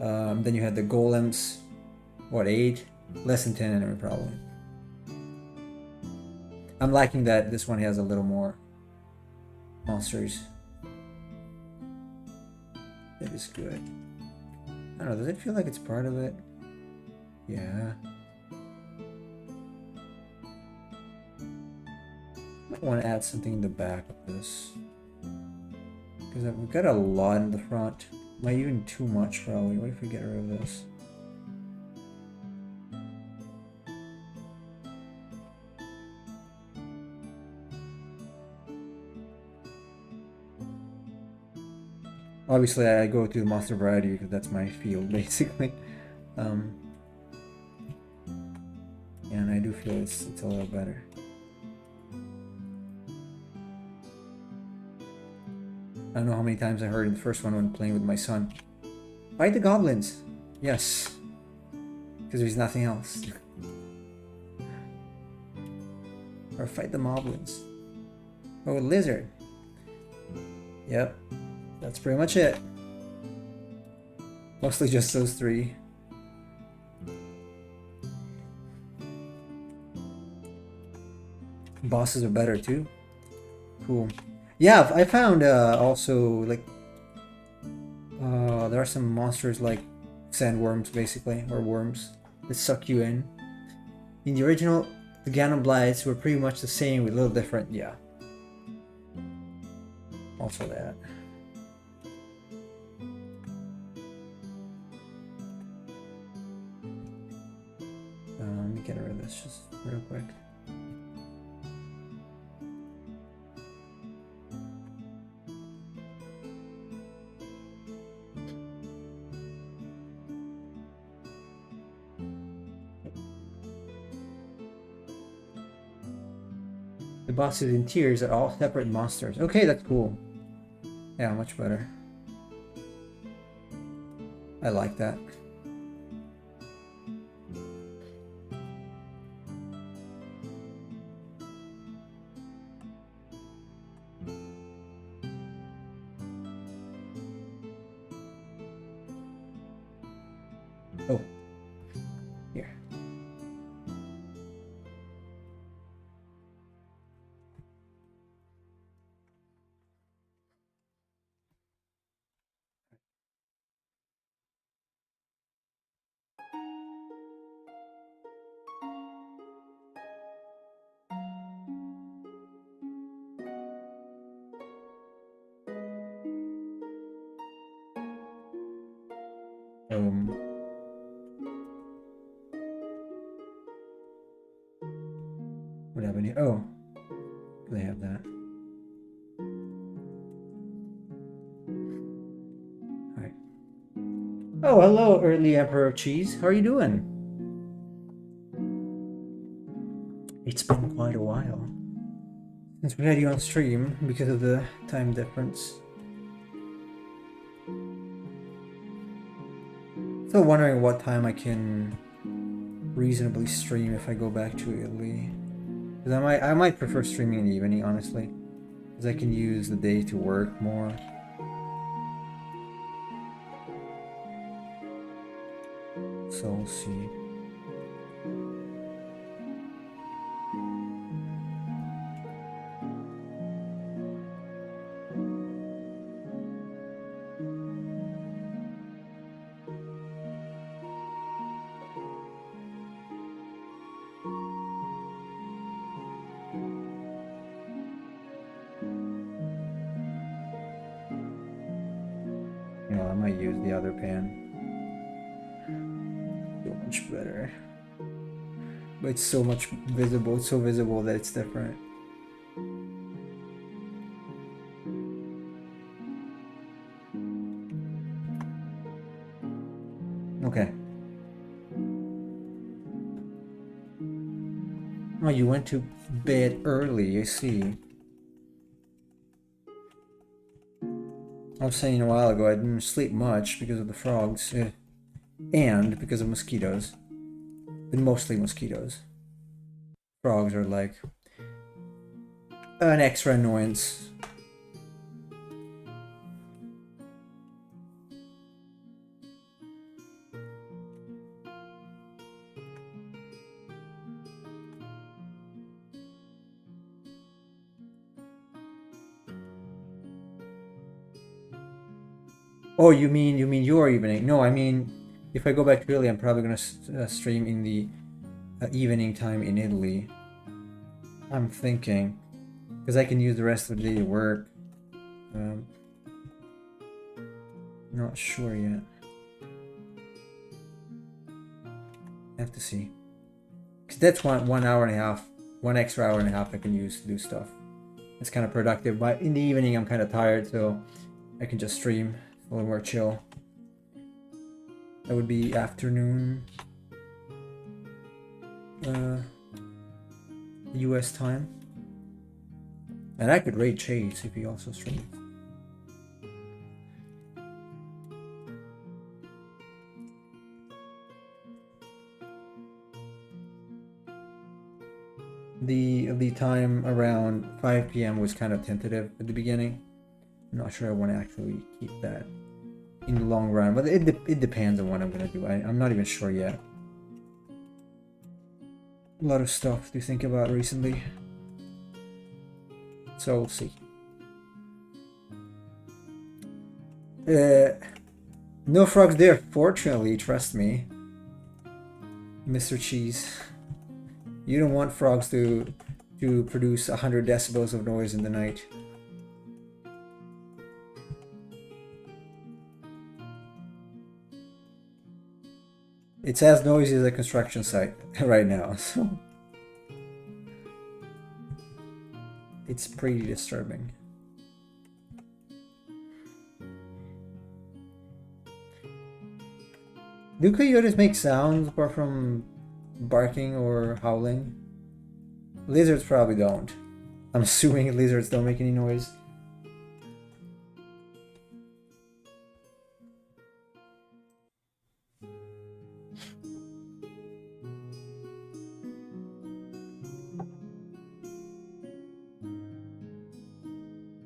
Then you had the golems, 8? Less than 10 anyway, probably. I'm liking that this one has a little more monsters. That is good. I don't know, does it feel like it's part of it? Yeah. Might want to add something in the back of this. Because we've got a lot in the front. Might even too much probably. What if we get rid of this? Obviously I go to the monster variety because that's my field basically. And I do feel it's a little better. I don't know how many times I heard in the first one when playing with my son. Fight the goblins! Yes. Because there's nothing else. Or fight the moblins. Oh, a lizard. Yep. That's pretty much it. Mostly just those 3. Bosses are better too. Cool. Yeah, I found also like there are some monsters like sandworms basically, or worms that suck you in. In the original, the Ganon Blights were pretty much the same with a little different, yeah. Also that. Let me get rid of this just real quick. The bosses in tiers are all separate monsters. Okay, that's cool. Yeah, much better. I like that. Oh, here. What happened here? Oh, they have that. Alright. Oh, hello, early Emperor of Cheese. How are you doing? It's been quite a while since we had you on stream because of the time difference. Still wondering what time I can reasonably stream if I go back to Italy. Because I might prefer streaming in the evening, honestly. Because I can use the day to work more. So we'll see. You know, I might use the other pan. So much better. But it's so much visible, it's so visible that it's different. Okay. Oh, you went to bed early, I see. I was saying a while ago I didn't sleep much because of the frogs. And because of mosquitoes. But mostly mosquitoes. Frogs are like an extra annoyance. Oh, you mean your evening? No, I mean, if I go back to Italy, I'm probably gonna stream in the evening time in Italy. I'm thinking, because I can use the rest of the day to work. Not sure yet. I have to see. Because that's one hour and a half, one extra hour and a half I can use to do stuff. It's kind of productive. But in the evening, I'm kind of tired, so I can just stream a little more chill. That would be afternoon, US time. And I could raid Chase if he also streams. The time around 5 p.m. was kind of tentative at the beginning. I'm not sure I want to actually keep that in the long run, but it depends on what I'm gonna do. I'm not even sure yet. A lot of stuff to think about recently, so we'll see. No frogs there, fortunately, trust me, Mr. Cheese. You don't want frogs to produce 100 decibels of noise in the night. It's as noisy as a construction site right now, so it's pretty disturbing. Do coyotes make sounds apart from barking or howling? Lizards probably don't. I'm assuming lizards don't make any noise.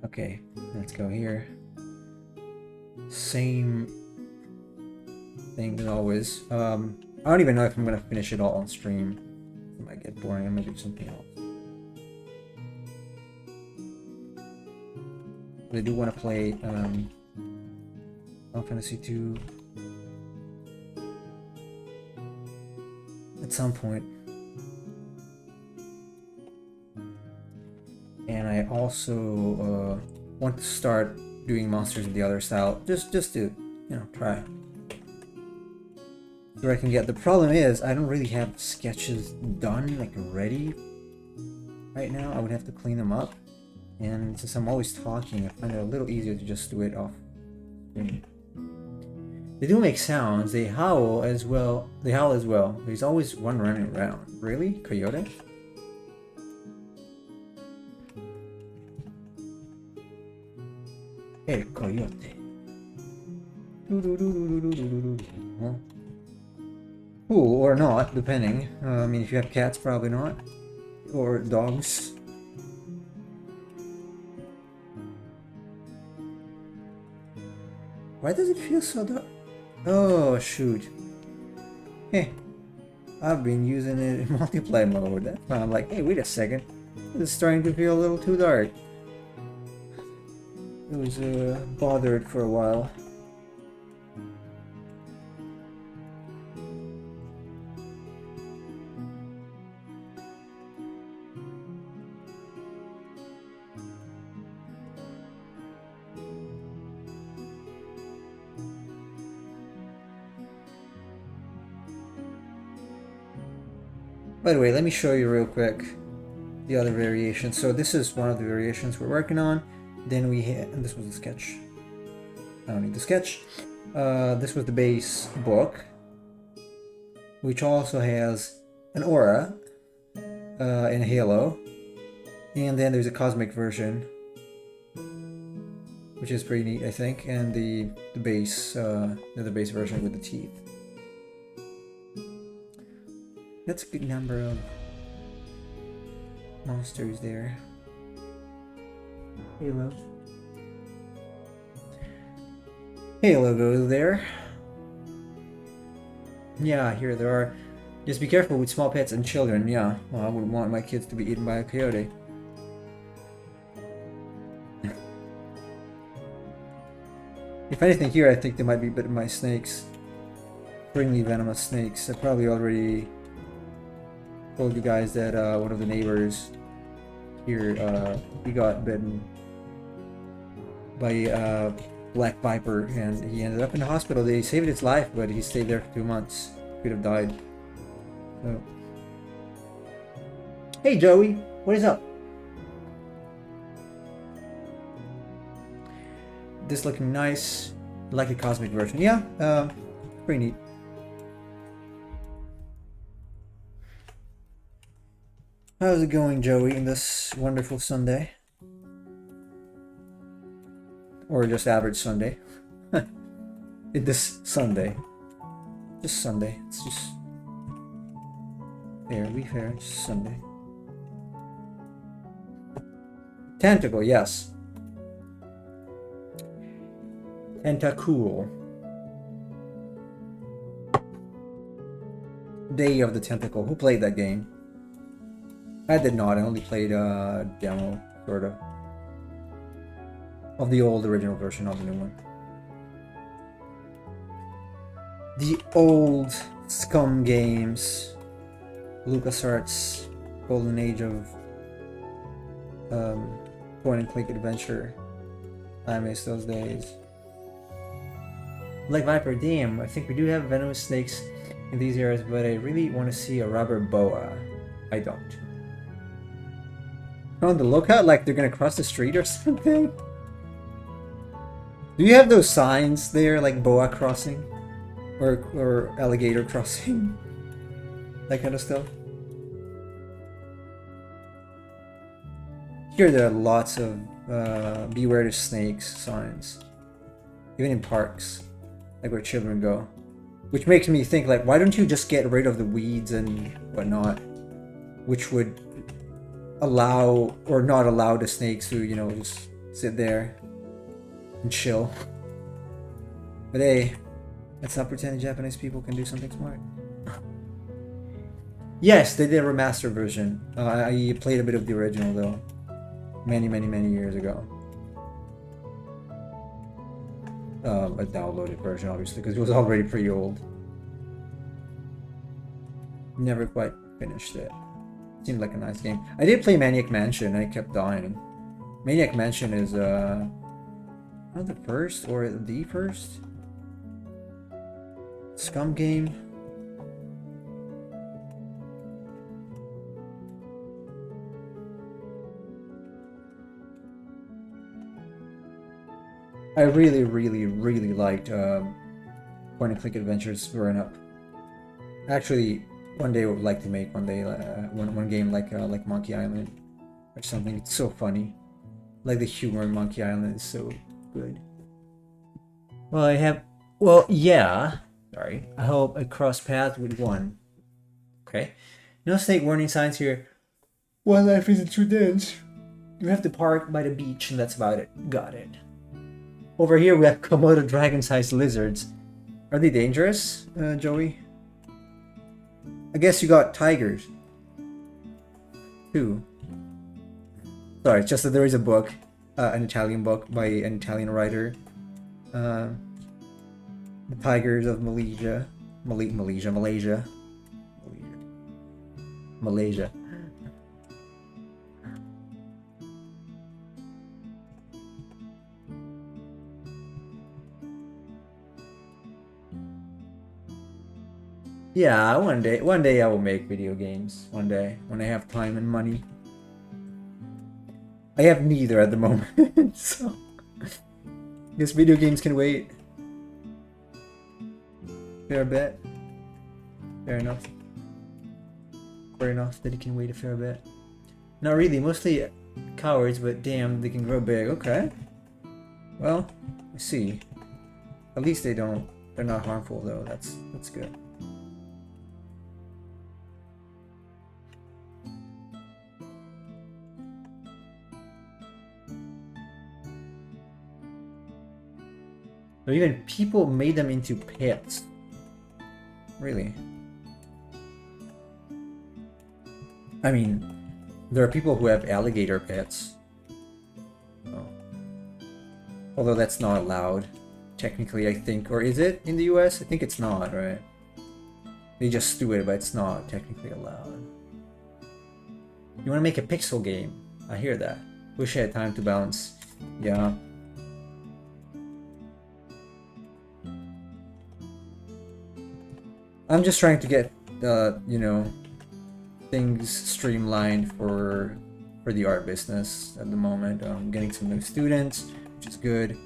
Okay, let's go here. Same thing as always. I don't even know if I'm gonna finish it all on stream. It might get boring. I'm gonna do something else. But I do want to play Final Fantasy 2 at some point. And I also want to start doing monsters in the other style, just to, you know, try. So I can get. The problem is I don't really have sketches done, like ready right now. I would have to clean them up, and since I'm always talking, I find it a little easier to just do it off screen. They do make sounds. They howl as well. There's always one running around. Really, coyote? El coyote. Huh? Ooh, or not, depending. I mean, if you have cats, probably not. Or dogs. Why does it feel so dark? Oh, shoot. Hey, I've been using it in multiplayer mode. That's why I'm like, hey, wait a second. It's starting to feel a little too dark. It was bothered for a while. By the way, let me show you real quick the other variations. So this is one of the variations we're working on. Then we had, and this was a sketch. I don't need the sketch. This was the base book, which also has an aura and a halo. And then there's a cosmic version, which is pretty neat, I think. And the base version with the teeth. That's a good number of monsters there. Halo. Halo goes there. Yeah, here there are. Just be careful with small pets and children. Yeah, well, I wouldn't want my kids to be eaten by a coyote. If anything here, I think they might be bitten by snakes. Springly venomous snakes. I probably already told you guys that one of the neighbors here, he got bitten by a black viper, and he ended up in the hospital. They saved his life, but he stayed there for 2 months. He could have died. So, hey Joey, what is up? This looking nice. I like the cosmic version. Yeah, pretty neat. How's it going, Joey, in this wonderful Sunday? Or just average Sunday? In this Sunday. Just Sunday. It's just... fair, be fair, it's just Sunday. Tentacle, yes. Tentacool. Day of the Tentacle. Who played that game? I did not. I only played a demo, sort of the old original version, not the new one. The old Scum games. LucasArts golden age of point and click adventure. I miss those days. Black Viper, damn, I think we do have venomous snakes in these areas, but I really want to see a rubber boa. I don't. On the lookout, like they're gonna cross the street or something? Do you have those signs there, like boa crossing? Or alligator crossing? That kind of stuff? Here there are lots of beware the snakes signs, even in parks, like where children go. Which makes me think, like, why don't you just get rid of the weeds and whatnot, which would allow or not allow the snakes to, you know, just sit there and chill. But hey, let's not pretend Japanese people can do something smart. Yes, they did a remastered version. I played a bit of the original though, many years ago. A downloaded version, obviously, because it was already pretty old. Never quite finished it. Seemed like a nice game. I did play Maniac Mansion, and I kept dying. Maniac Mansion is not the first or the first Scum game. I really liked point-and-click adventures growing up. Actually, one day I would like to make one game like Monkey Island or something. It's so funny. Like the humor in Monkey Island is so good. Well, yeah. Sorry. I hope I cross paths with one. Okay. No snake warning signs here. Wildlife isn't too dense. You have to park by the beach and that's about it. Got it. Over here we have Komodo dragon-sized lizards. Are they dangerous, Joey? I guess you got tigers. Too. Sorry, it's just that there is a book, an Italian book by an Italian writer. The Tigers of Malaysia. Malaysia. Yeah, one day I will make video games. One day, when I have time and money. I have neither at the moment, so I guess video games can wait. Fair bet. Fair enough. Fair enough that it can wait a fair bit. Not really, mostly cowards, but damn, they can grow big. Okay. Well, I see. At least they're not harmful though. That's good. So even people made them into pets. Really? I mean, there are people who have alligator pets. Oh. Although that's not allowed, technically, I think. Or is it in the US? I think it's not, right? They just do it, but it's not technically allowed. You want to make a pixel game? I hear that. Wish I had time to balance. Yeah. I'm just trying to get, you know, things streamlined for the art business at the moment. I'm getting some new students, which is good.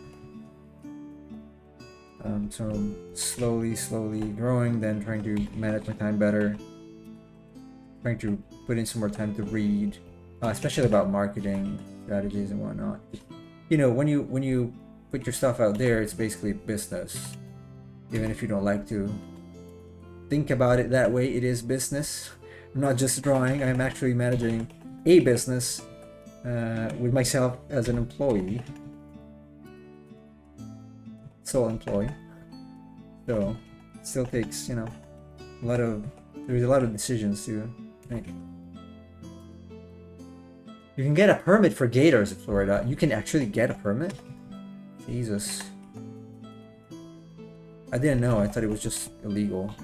So I'm slowly growing, then trying to manage my time better. Trying to put in some more time to read, especially about marketing strategies and whatnot. You know, when you put your stuff out there, it's basically business. Even if you don't like to think about it that way, it is business. I'm not just drawing, I'm actually managing a business with myself as an employee. Sole employee. So it still takes, you know, there's a lot of decisions to make. You can get a permit for gators in Florida. You can actually get a permit? Jesus. I didn't know, I thought it was just illegal.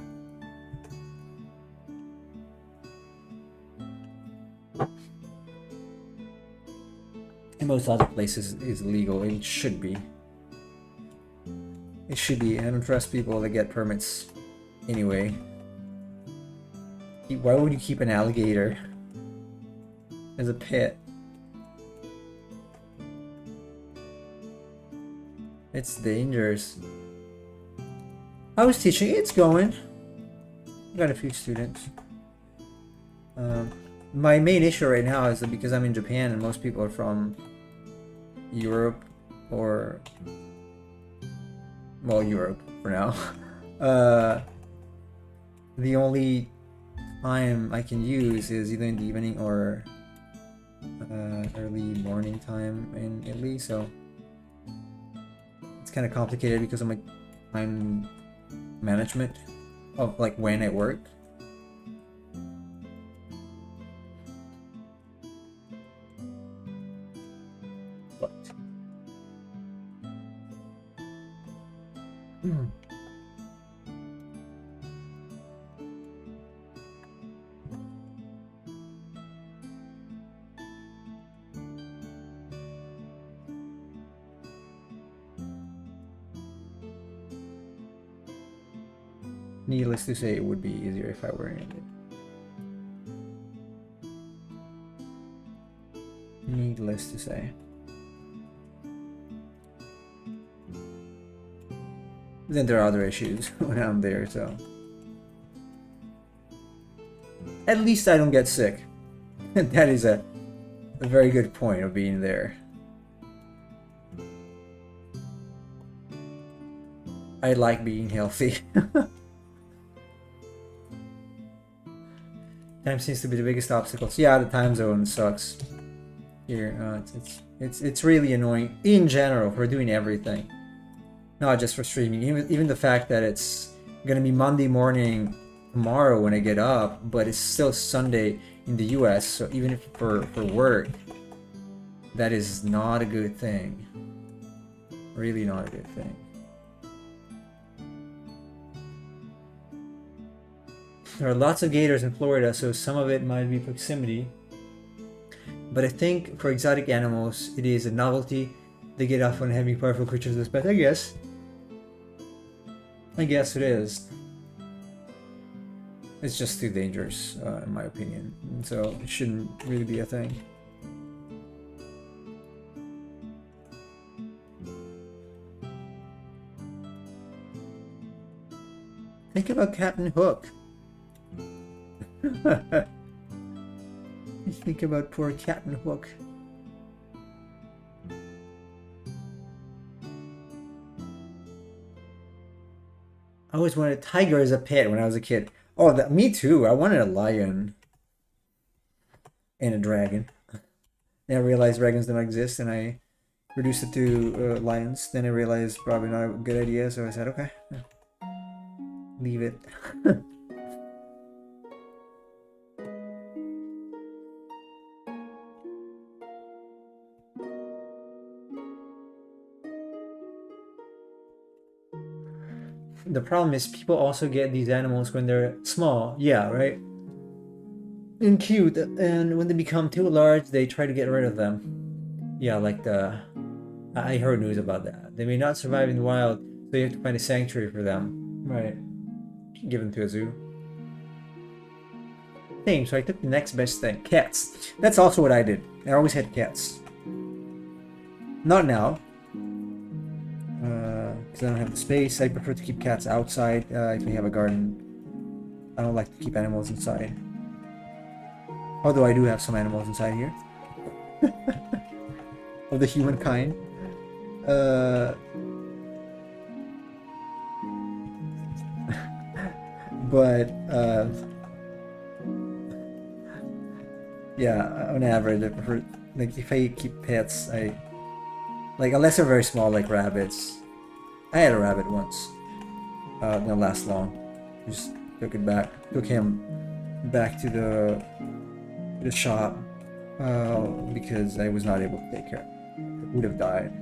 In most other places is legal. It should be. It should be. I don't trust people that get permits anyway. Why would you keep an alligator as a pet? It's dangerous. I was teaching. It's going. I got a few students. my main issue right now is that because I'm in Japan and most people are from Europe or, well, Europe for now. The only time I can use is either in the evening or early morning time in Italy, so it's kind of complicated because of my time management of like when I work. But needless to say, it would be easier if I were in it. Needless to say. Then there are other issues when I'm there, so at least I don't get sick. That is a very good point of being there. I like being healthy. Time seems to be the biggest obstacle. Yeah, the time zone sucks here. It's really annoying in general for doing everything, not just for streaming. Even the fact that it's gonna be Monday morning tomorrow when I get up, but it's still Sunday in the US. So even if for work, that is not a good thing. Really not a good thing. There are lots of gators in Florida, so some of it might be proximity. But I think for exotic animals, it is a novelty. They get off on having powerful creatures as pets. I guess it is. It's just too dangerous, in my opinion. And so it shouldn't really be a thing. Think about Captain Hook. Think about poor Captain Hook. I always wanted a tiger as a pet when I was a kid. Oh, me too. I wanted a lion and a dragon. Then I realized dragons don't exist, and I reduced it to lions. Then I realized probably not a good idea, so I said, okay, leave it. The problem is people also get these animals when they're small, yeah, right? And cute, and when they become too large, they try to get rid of them. Yeah, like I heard news about that. They may not survive in the wild, so you have to find a sanctuary for them. Right. Give them to a zoo. Same, so I took the next best thing. Cats. That's also what I did. I always had cats. Not now. Because I don't have the space. I prefer to keep cats outside if we have a garden. I don't like to keep animals inside. Although I do have some animals inside here. Of the humankind. But yeah, on average I prefer, like, if I keep pets, I like, unless they're very small, like rabbits. I had a rabbit once. Didn't last long. Just took him back to the shop because I was not able to take care of it. It would have died.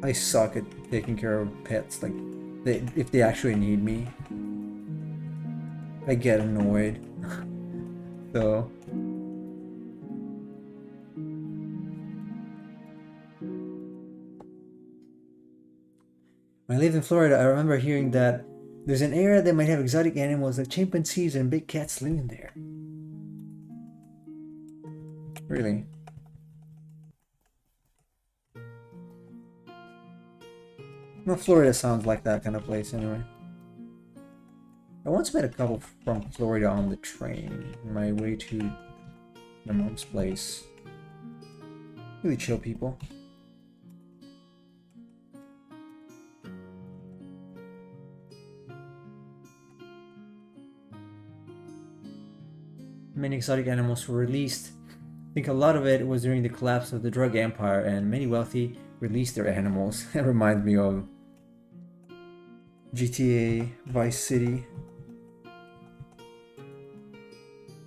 I suck at taking care of pets. Like, if they actually need me, I get annoyed. So when I lived in Florida, I remember hearing that there's an area that might have exotic animals like chimpanzees and big cats living there. Really? Well, Florida sounds like that kind of place anyway. I once met a couple from Florida on the train on my way to my mom's place. Really chill people. Many exotic animals were released. I think a lot of it was during the collapse of the drug empire, and many wealthy released their animals. That reminds me of GTA Vice City.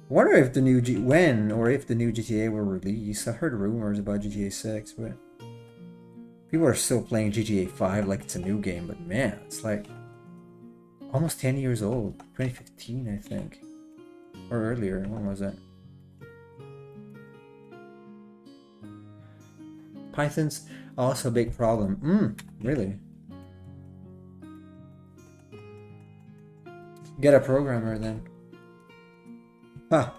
I wonder if the new when or if the new GTA will release. I heard rumors about GTA 6, but people are still playing GTA 5 like it's a new game. But man, it's like almost 10 years old. 2015, I think, or earlier. When was that? Python's also a big problem. Really? Get a programmer then. Huh.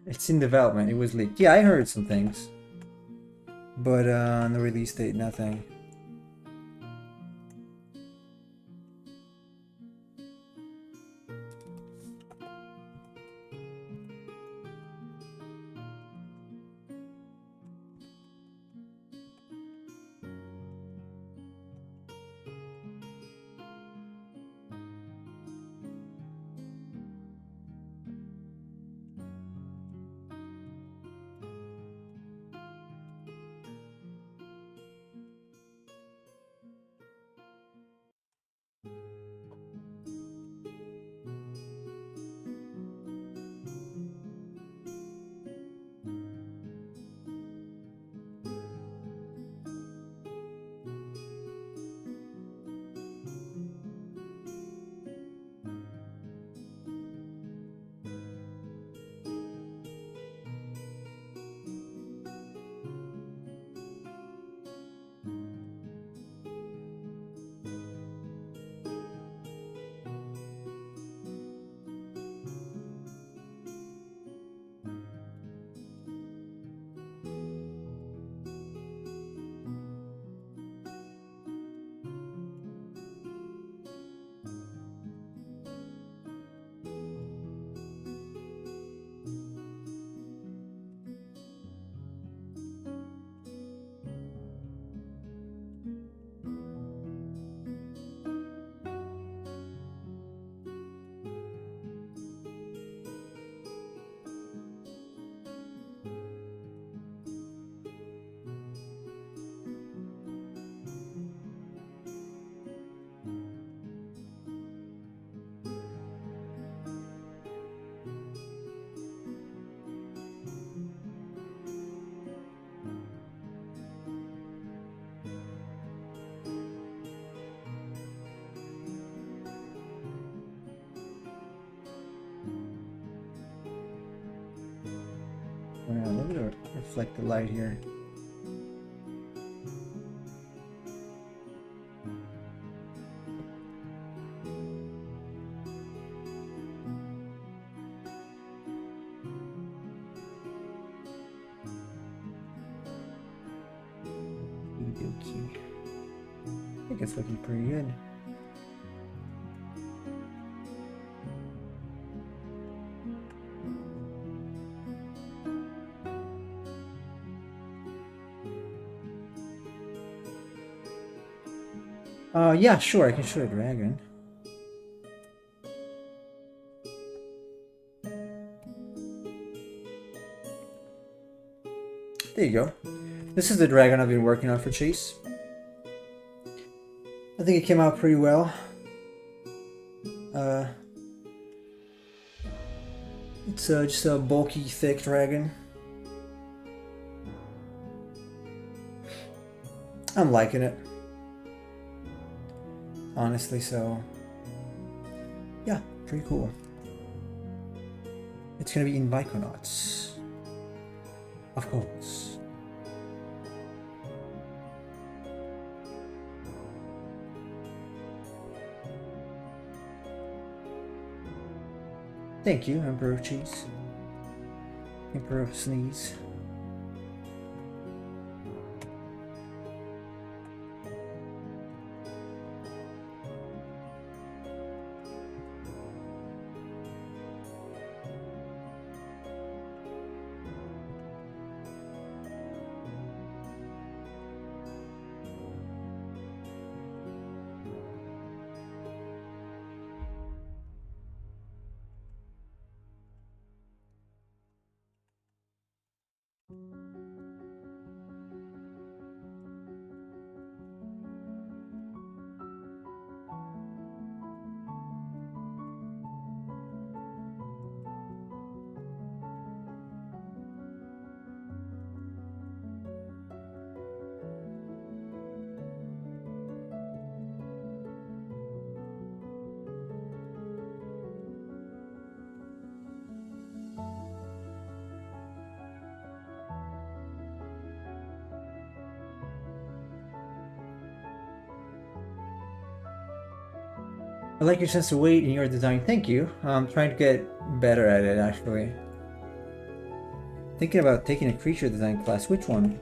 It's in development. It was leaked. Yeah, I heard some things. But on the release date, nothing. Wow, look at it reflect the light here. I think it's looking pretty good. Yeah, sure, I can shoot a dragon. There you go. This is the dragon I've been working on for Chase. I think it came out pretty well. It's just a bulky, thick dragon. I'm liking it. honestly, so yeah, pretty cool. It's gonna be in Mykonauts, of course. Thank you, Emperor Cheese. Emperor Sneeze. I like your sense of weight in your design. Thank you. I'm trying to get better at it, actually. Thinking about taking a creature design class. Which one?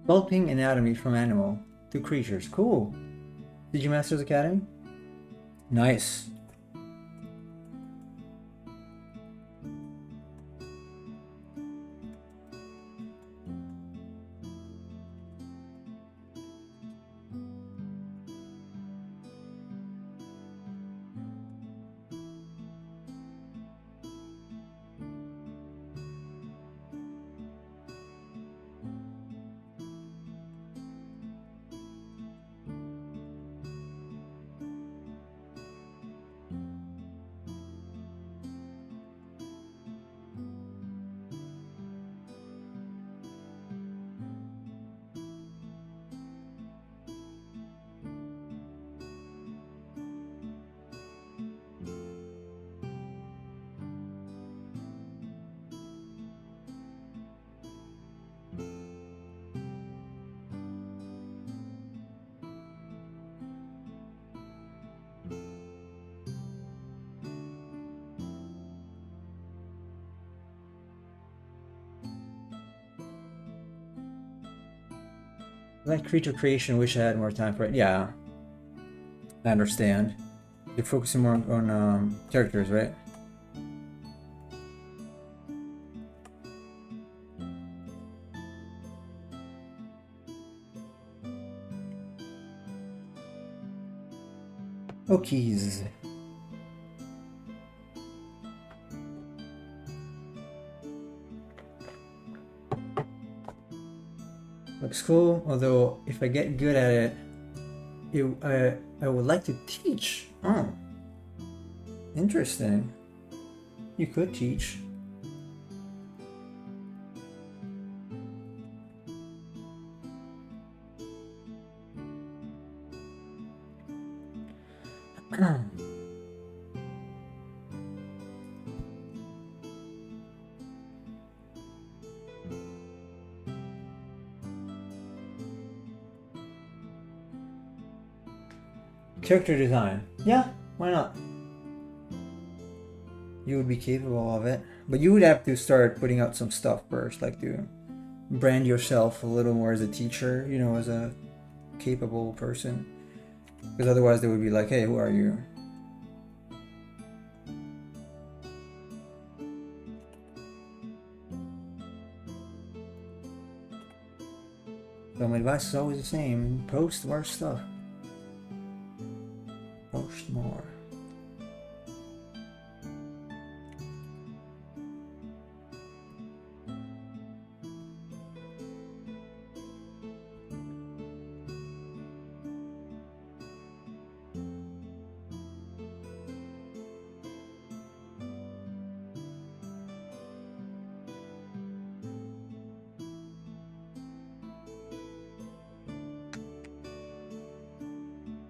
Developing anatomy from animal to creatures. Cool. Did you Masters Academy? Nice. Like creature creation, wish I had more time for it. Yeah, I understand. You're focusing more on characters, right? Okies. Looks cool, although if I get good at it, I would like to teach. Oh, interesting. You could teach. Character design. Yeah, why not? You would be capable of it. But you would have to start putting out some stuff first, like to brand yourself a little more as a teacher, you know, as a capable person. Because otherwise they would be like, hey, who are you? So my advice is always the same. Post more stuff. Post more.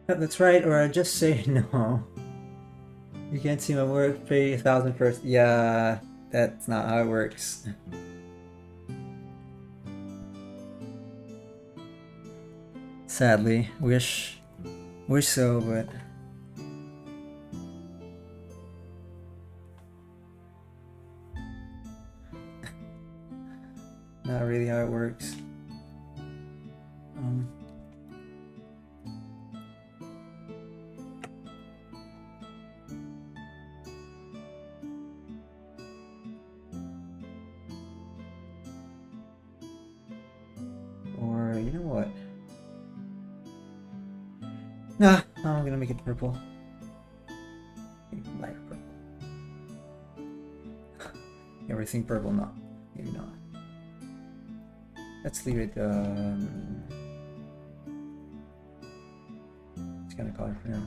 That's right, or I just say no. You can't see my work, pay 1,000 first. Yeah, that's not how it works. Sadly, wish so, but not really how it works. Or you know what? Nah, I'm gonna make it purple. Light purple. Everything purple? No, maybe not. Let's leave it. It's kind of color for now.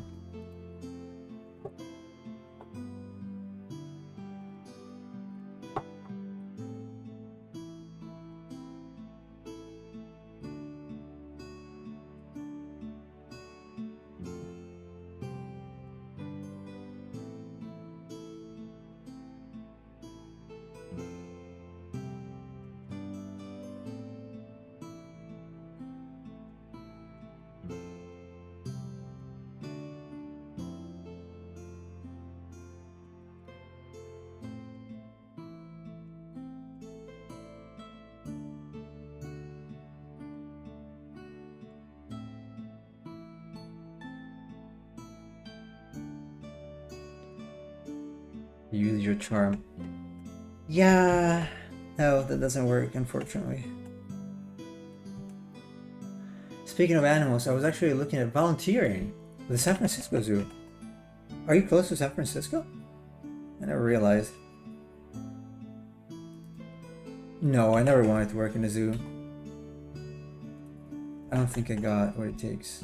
Use your charm. Yeah, no, that doesn't work, unfortunately. Speaking of animals, I was actually looking at volunteering with the San Francisco Zoo. Are you close to San Francisco? I never realized. No, I never wanted to work in a zoo. I don't think I got what it takes.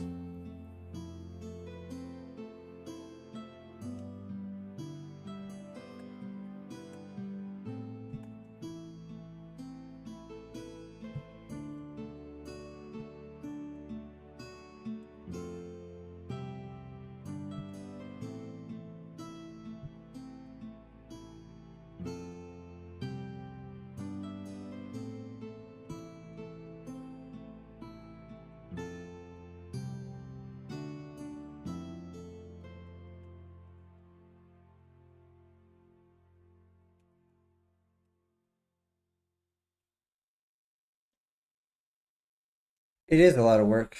It is a lot of work.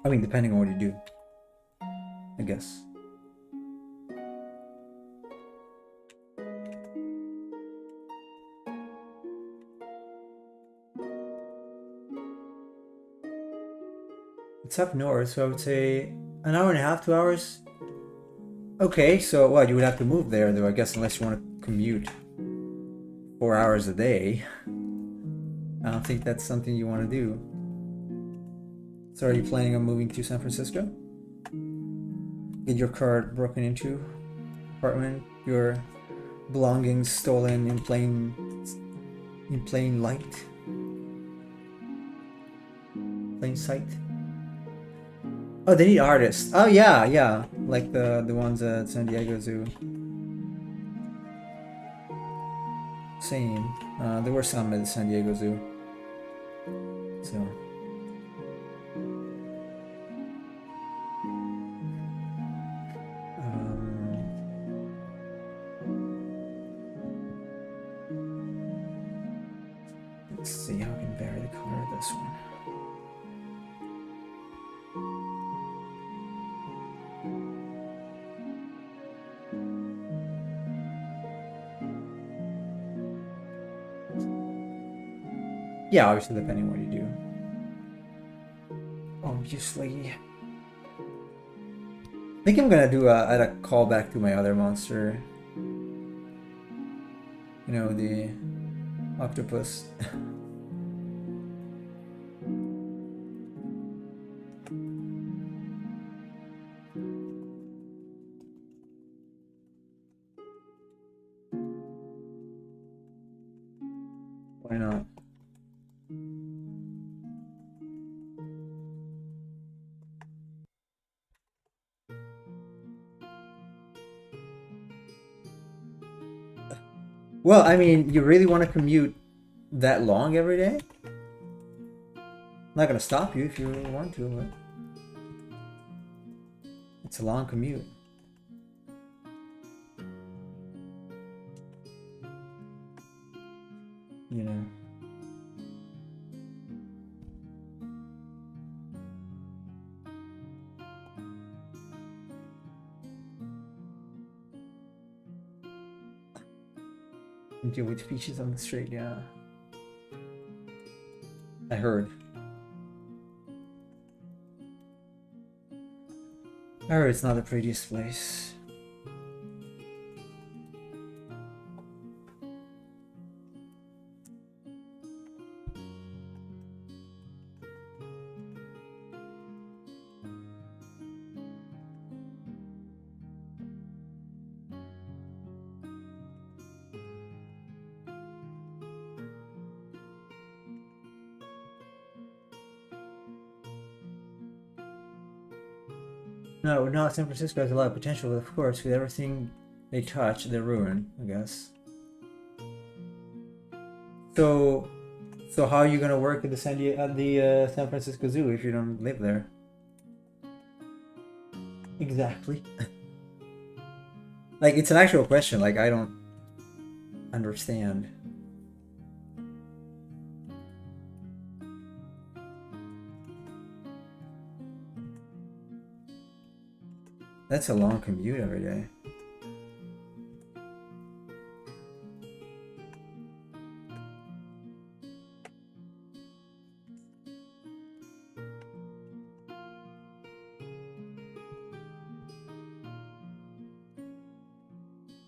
I mean, depending on what you do. I guess. It's up north, so I would say an hour and a half, 2 hours. Okay, so what, you would have to move there though, I guess, unless you want to commute 4 hours a day. I don't think that's something you want to do. So are you planning on moving to San Francisco? Get your car broken into, apartment, your belongings stolen in plain light, plain sight. Oh, they need artists. Oh yeah, yeah, like the ones at San Diego Zoo. Same. There were some at the San Diego Zoo. So. Let's see how we can vary the color of this one. Yeah, obviously depending on what you do. Obviously. I think I'm gonna do a callback to my other monster. You know, the octopus. Why not? Well, I mean, you really want to commute that long every day? I'm not gonna stop you if you really want to, but it's a long commute. You know. Deal with speeches on the street, yeah. I heard. I heard it's not the prettiest place. No, not San Francisco has a lot of potential, of course, with everything they touch, they ruin, I guess. So how are you gonna work at the San Francisco Zoo if you don't live there? Exactly. Like, it's an actual question. Like, I don't understand. That's a long commute every day.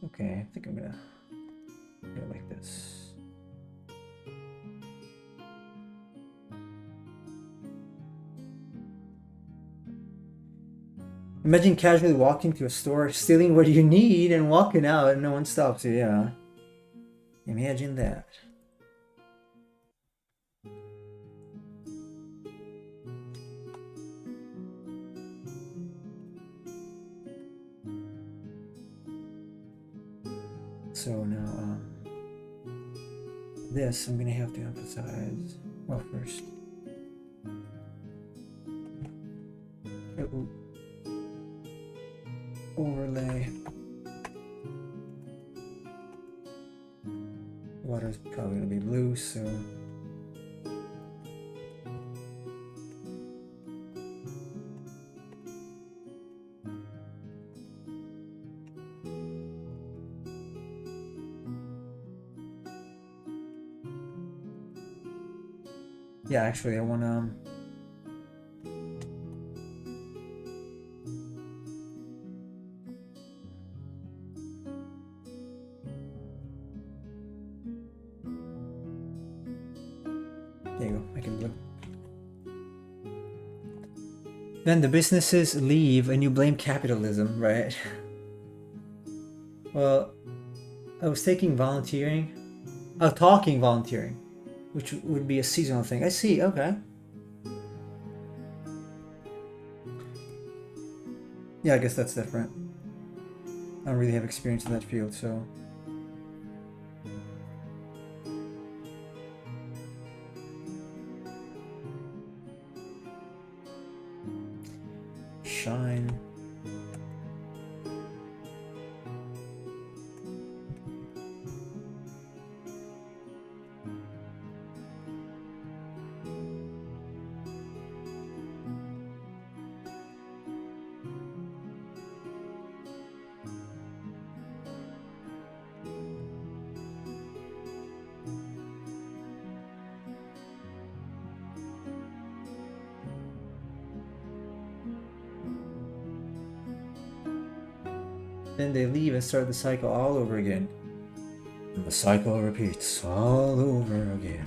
Okay, I think I'm gonna do it like this. Imagine casually walking to a store, stealing what you need, and walking out and no one stops you, yeah. Imagine that. So now, this I'm gonna have to emphasize. Well, first. Overlay. Water's probably gonna be blue, so. Yeah, actually, I wanna. There you go. I can blue. Then the businesses leave and you blame capitalism, right? Well, I was taking volunteering. Oh, talking volunteering, which would be a seasonal thing. I see. Okay. Yeah, I guess that's different. I don't really have experience in that field, so. Shine. Then they leave and start the cycle all over again. And the cycle repeats all over again.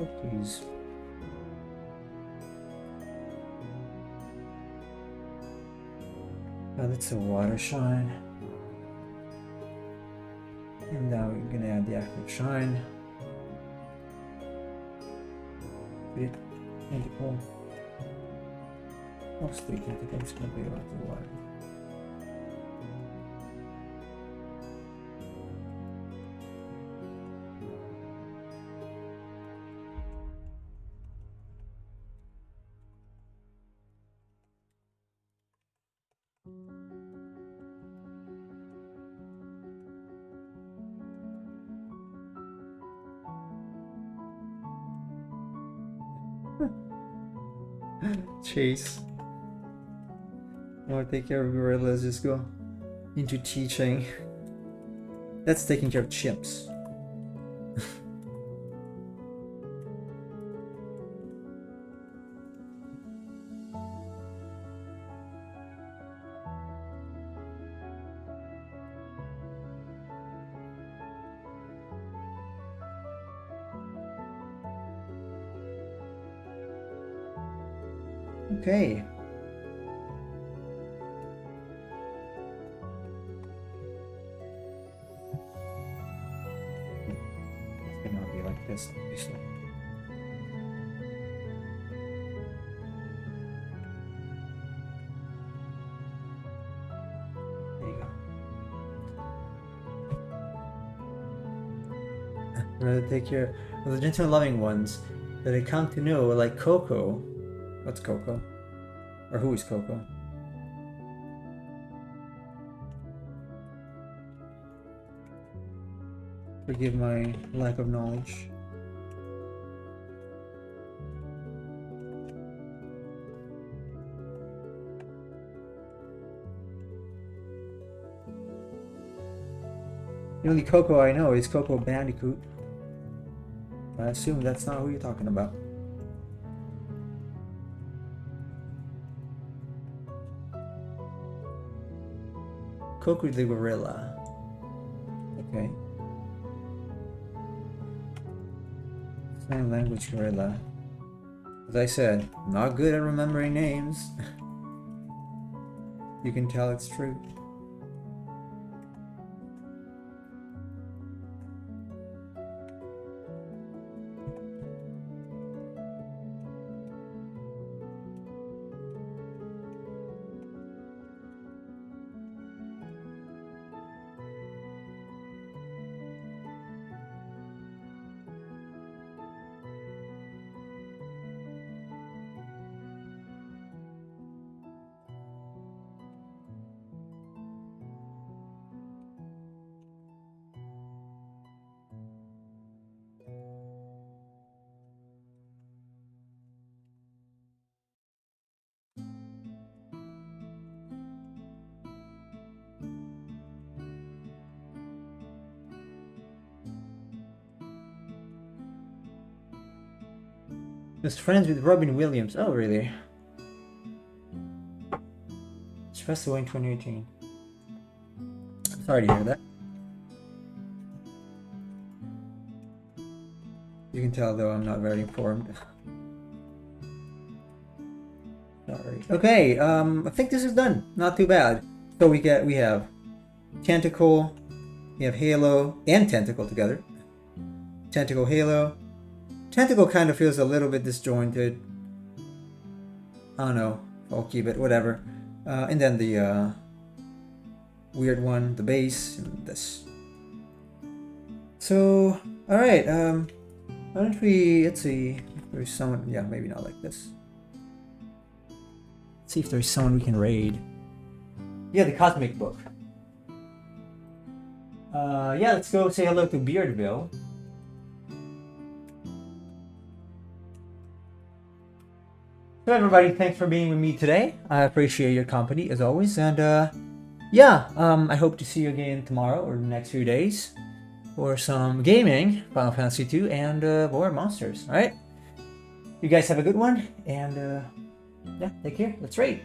Oh, please. Now that's a water shine. And now we're gonna add the active shine. It tentacle. Mostly tentacles gonna be about the water. Chase. I want to take care of gorillas, just go into teaching. That's taking care of chimps. Okay. It's gonna be like this, obviously. There you go. Rather take care of the gentle and loving ones that I come to know, like Coco. What's Coco? Or who is Coco? Forgive my lack of knowledge. The only Coco I know is Coco Bandicoot. I assume that's not who you're talking about. Coco the gorilla. Okay. Sign language gorilla. As I said, I'm not good at remembering names. You can tell it's true. Just friends with Robin Williams. Oh, really? It's festival in 2018. Sorry to hear that. You can tell, though, I'm not very informed. Sorry. Okay, I think this is done. Not too bad. So we have Tentacle, we have Halo and Tentacle together. Tentacle, Halo. Tentacle kind of feels a little bit disjointed. I don't know. I'll keep it, whatever. And then the weird one, the base, and this. So, alright, why don't we, let's see, if there's someone, yeah, maybe not like this. Let's see if there's someone we can raid. Yeah, the Cosmic Book. Yeah, let's go say hello to Beardville. So everybody, thanks for being with me today. I appreciate your company as always, and yeah, I hope to see you again tomorrow or the next few days for some gaming, Final Fantasy 2, and more monsters. All right, you guys have a good one, and yeah, take care. Let's raid.